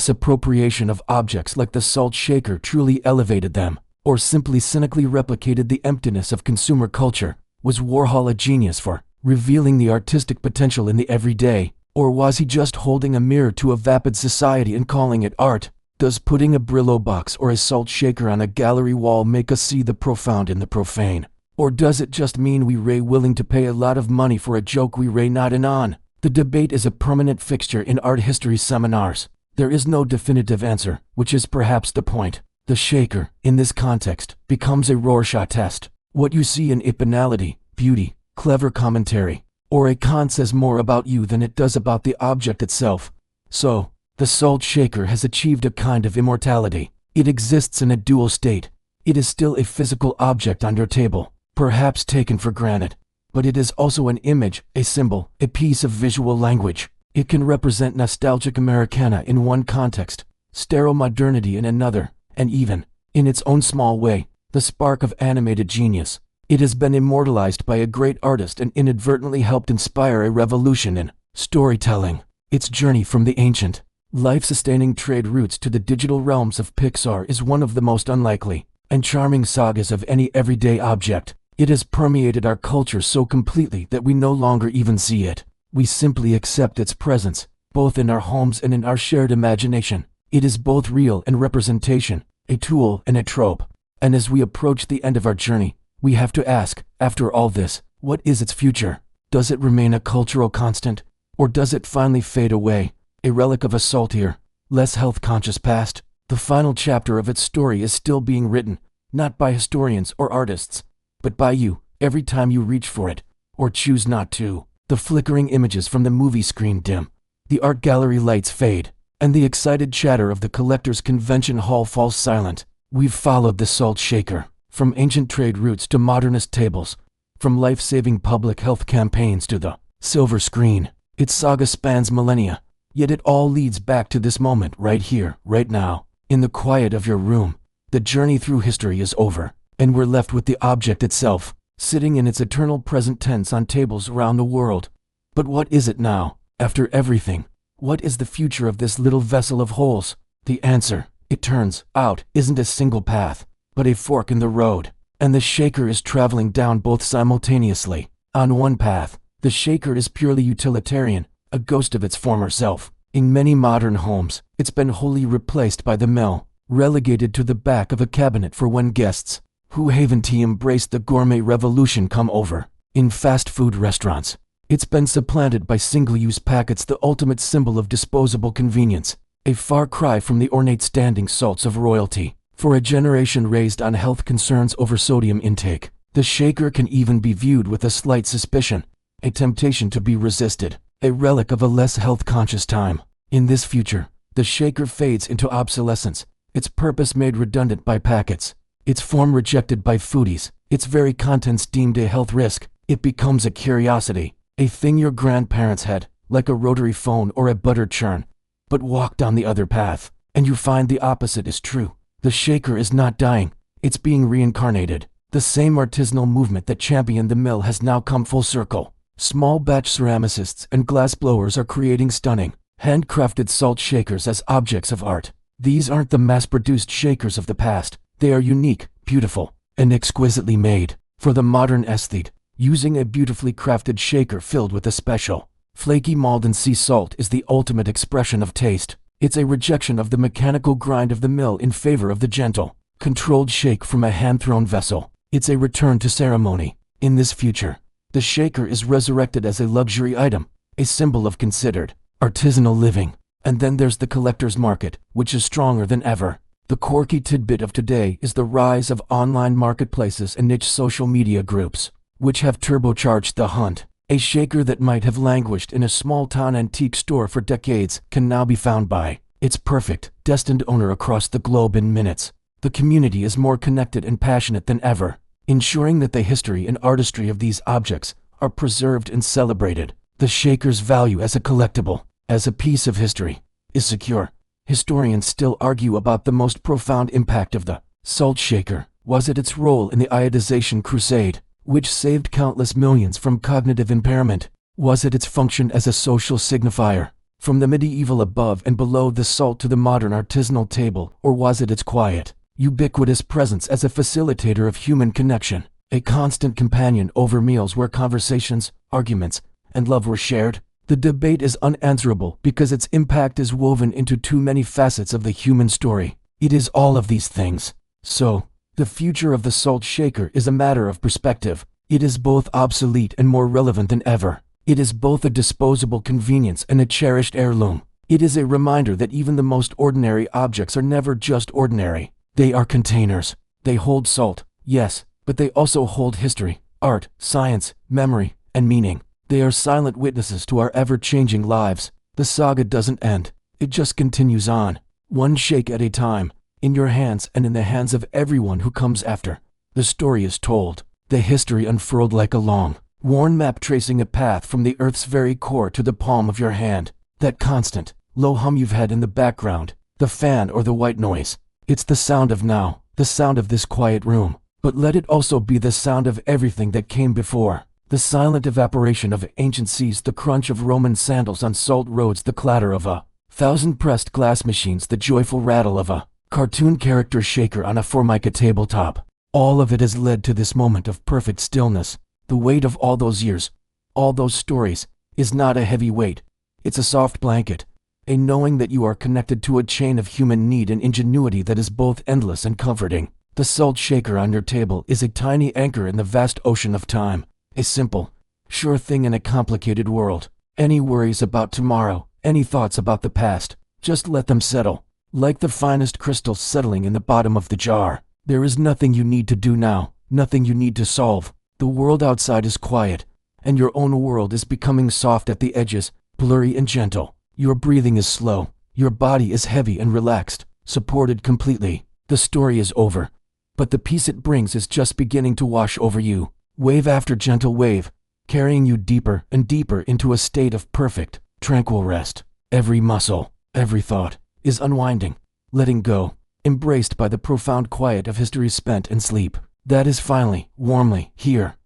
appropriation of objects like the Salt Shaker truly elevated them, or simply cynically replicated the emptiness of consumer culture. Was Warhol a genius for revealing the artistic potential in the everyday, or was he just holding a mirror to a vapid society and calling it art? Does putting a Brillo box or a Salt Shaker on a gallery wall make us see the profound in the profane? Or does it just mean we're willing to pay a lot of money for a joke we're not in on? The debate is a permanent fixture in art history seminars. There is no definitive answer, which is perhaps the point. The shaker, in this context, becomes a Rorschach test. What you see in it, banality, beauty, clever commentary, or a con, says more about you than it does about the object itself. So, the Salt Shaker has achieved a kind of immortality. It exists in a dual state. It is still a physical object on your table, perhaps taken for granted, but it is also an image, a symbol, a piece of visual language. It can represent nostalgic Americana in one context, sterile modernity in another, and even, in its own small way, the spark of animated genius. It has been immortalized by a great artist and inadvertently helped inspire a revolution in storytelling. Its journey from the ancient, life-sustaining trade routes to the digital realms of Pixar is one of the most unlikely and charming sagas of any everyday object. It has permeated our culture so completely that we no longer even see it. We simply accept its presence, both in our homes and in our shared imagination. It is both real and representation, a tool and a trope. And as we approach the end of our journey, we have to ask, after all this, what is its future? Does it remain a cultural constant? Or does it finally fade away, a relic of a saltier, less health-conscious past? The final chapter of its story is still being written, not by historians or artists, but by you, every time you reach for it, or choose not to. The flickering images from the movie screen dim, the art gallery lights fade, and the excited chatter of the collector's convention hall falls silent. We've followed the salt shaker, from ancient trade routes to modernist tables, from life-saving public health campaigns to the silver screen. Its saga spans millennia, yet it all leads back to this moment right here, right now. In the quiet of your room, the journey through history is over, and we're left with the object itself, sitting in its eternal present tense on tables around the world. But what is it now, after everything? What is the future of this little vessel of holes? The answer, it turns out, isn't a single path, but a fork in the road, and the shaker is traveling down both simultaneously. On one path, the shaker is purely utilitarian, a ghost of its former self. In many modern homes, it's been wholly replaced by the mill, relegated to the back of a cabinet for when guests who haven't embraced the gourmet revolution come over. In fast food restaurants, it's been supplanted by single-use packets, the ultimate symbol of disposable convenience, a far cry from the ornate standing salts of royalty. For a generation raised on health concerns over sodium intake, the shaker can even be viewed with a slight suspicion, a temptation to be resisted, a relic of a less health-conscious time. In this future, the shaker fades into obsolescence, its purpose made redundant by packets, its form rejected by foodies, its very contents deemed a health risk. It becomes a curiosity, a thing your grandparents had, like a rotary phone or a butter churn. But walk down the other path, and you find the opposite is true. The shaker is not dying, it's being reincarnated. The same artisanal movement that championed the mill has now come full circle. Small batch ceramicists and glassblowers are creating stunning, handcrafted salt shakers as objects of art. These aren't the mass-produced shakers of the past. They are unique, beautiful, and exquisitely made for the modern aesthete. Using a beautifully crafted shaker filled with a special, flaky maldon sea salt is the ultimate expression of taste. It's a rejection of the mechanical grind of the mill in favor of the gentle, controlled shake from a hand-thrown vessel. It's a return to ceremony. In this future, the shaker is resurrected as a luxury item, a symbol of considered, artisanal living. And then there's the collector's market, which is stronger than ever. The quirky tidbit of today is the rise of online marketplaces and niche social media groups, which have turbocharged the hunt. A shaker that might have languished in a small-town antique store for decades can now be found by its perfect, destined owner across the globe in minutes. The community is more connected and passionate than ever, ensuring that the history and artistry of these objects are preserved and celebrated. The shaker's value as a collectible, as a piece of history, is secure. Historians still argue about the most profound impact of the salt shaker. Was it its role in the iodization crusade, which saved countless millions from cognitive impairment? Was it its function as a social signifier, from the medieval above and below the salt to the modern artisanal table? Or was it its quiet, ubiquitous presence as a facilitator of human connection, a constant companion over meals where conversations, arguments, and love were shared? The debate is unanswerable because its impact is woven into too many facets of the human story. It is all of these things. So, the future of the salt shaker is a matter of perspective. It is both obsolete and more relevant than ever. It is both a disposable convenience and a cherished heirloom. It is a reminder that even the most ordinary objects are never just ordinary. They are containers. They hold salt, yes, but they also hold history, art, science, memory, and meaning. They are silent witnesses to our ever-changing lives. The saga doesn't end. It just continues on, one shake at a time, in your hands and in the hands of everyone who comes after. The story is told, the history unfurled like a long, worn map tracing a path from the earth's very core to the palm of your hand. That constant, low hum you've had in the background, the fan or the white noise. It's the sound of now, the sound of this quiet room. But let it also be the sound of everything that came before. The silent evaporation of ancient seas, the crunch of Roman sandals on salt roads, the clatter of 1,000 pressed glass machines, the joyful rattle of a cartoon character shaker on a Formica tabletop. All of it has led to this moment of perfect stillness. The weight of all those years, all those stories, is not a heavy weight. It's a soft blanket, a knowing that you are connected to a chain of human need and ingenuity that is both endless and comforting. The salt shaker on your table is a tiny anchor in the vast ocean of time, a simple, sure thing in a complicated world. Any worries about tomorrow, any thoughts about the past, just let them settle, like the finest crystals settling in the bottom of the jar. There is nothing you need to do now, nothing you need to solve. The world outside is quiet, and your own world is becoming soft at the edges, blurry and gentle. Your breathing is slow, your body is heavy and relaxed, supported completely. The story is over, but the peace it brings is just beginning to wash over you, wave after gentle wave, carrying you deeper and deeper into a state of perfect, tranquil rest. Every muscle, every thought, is unwinding, letting go, embraced by the profound quiet of history spent in sleep. That is finally, warmly, here.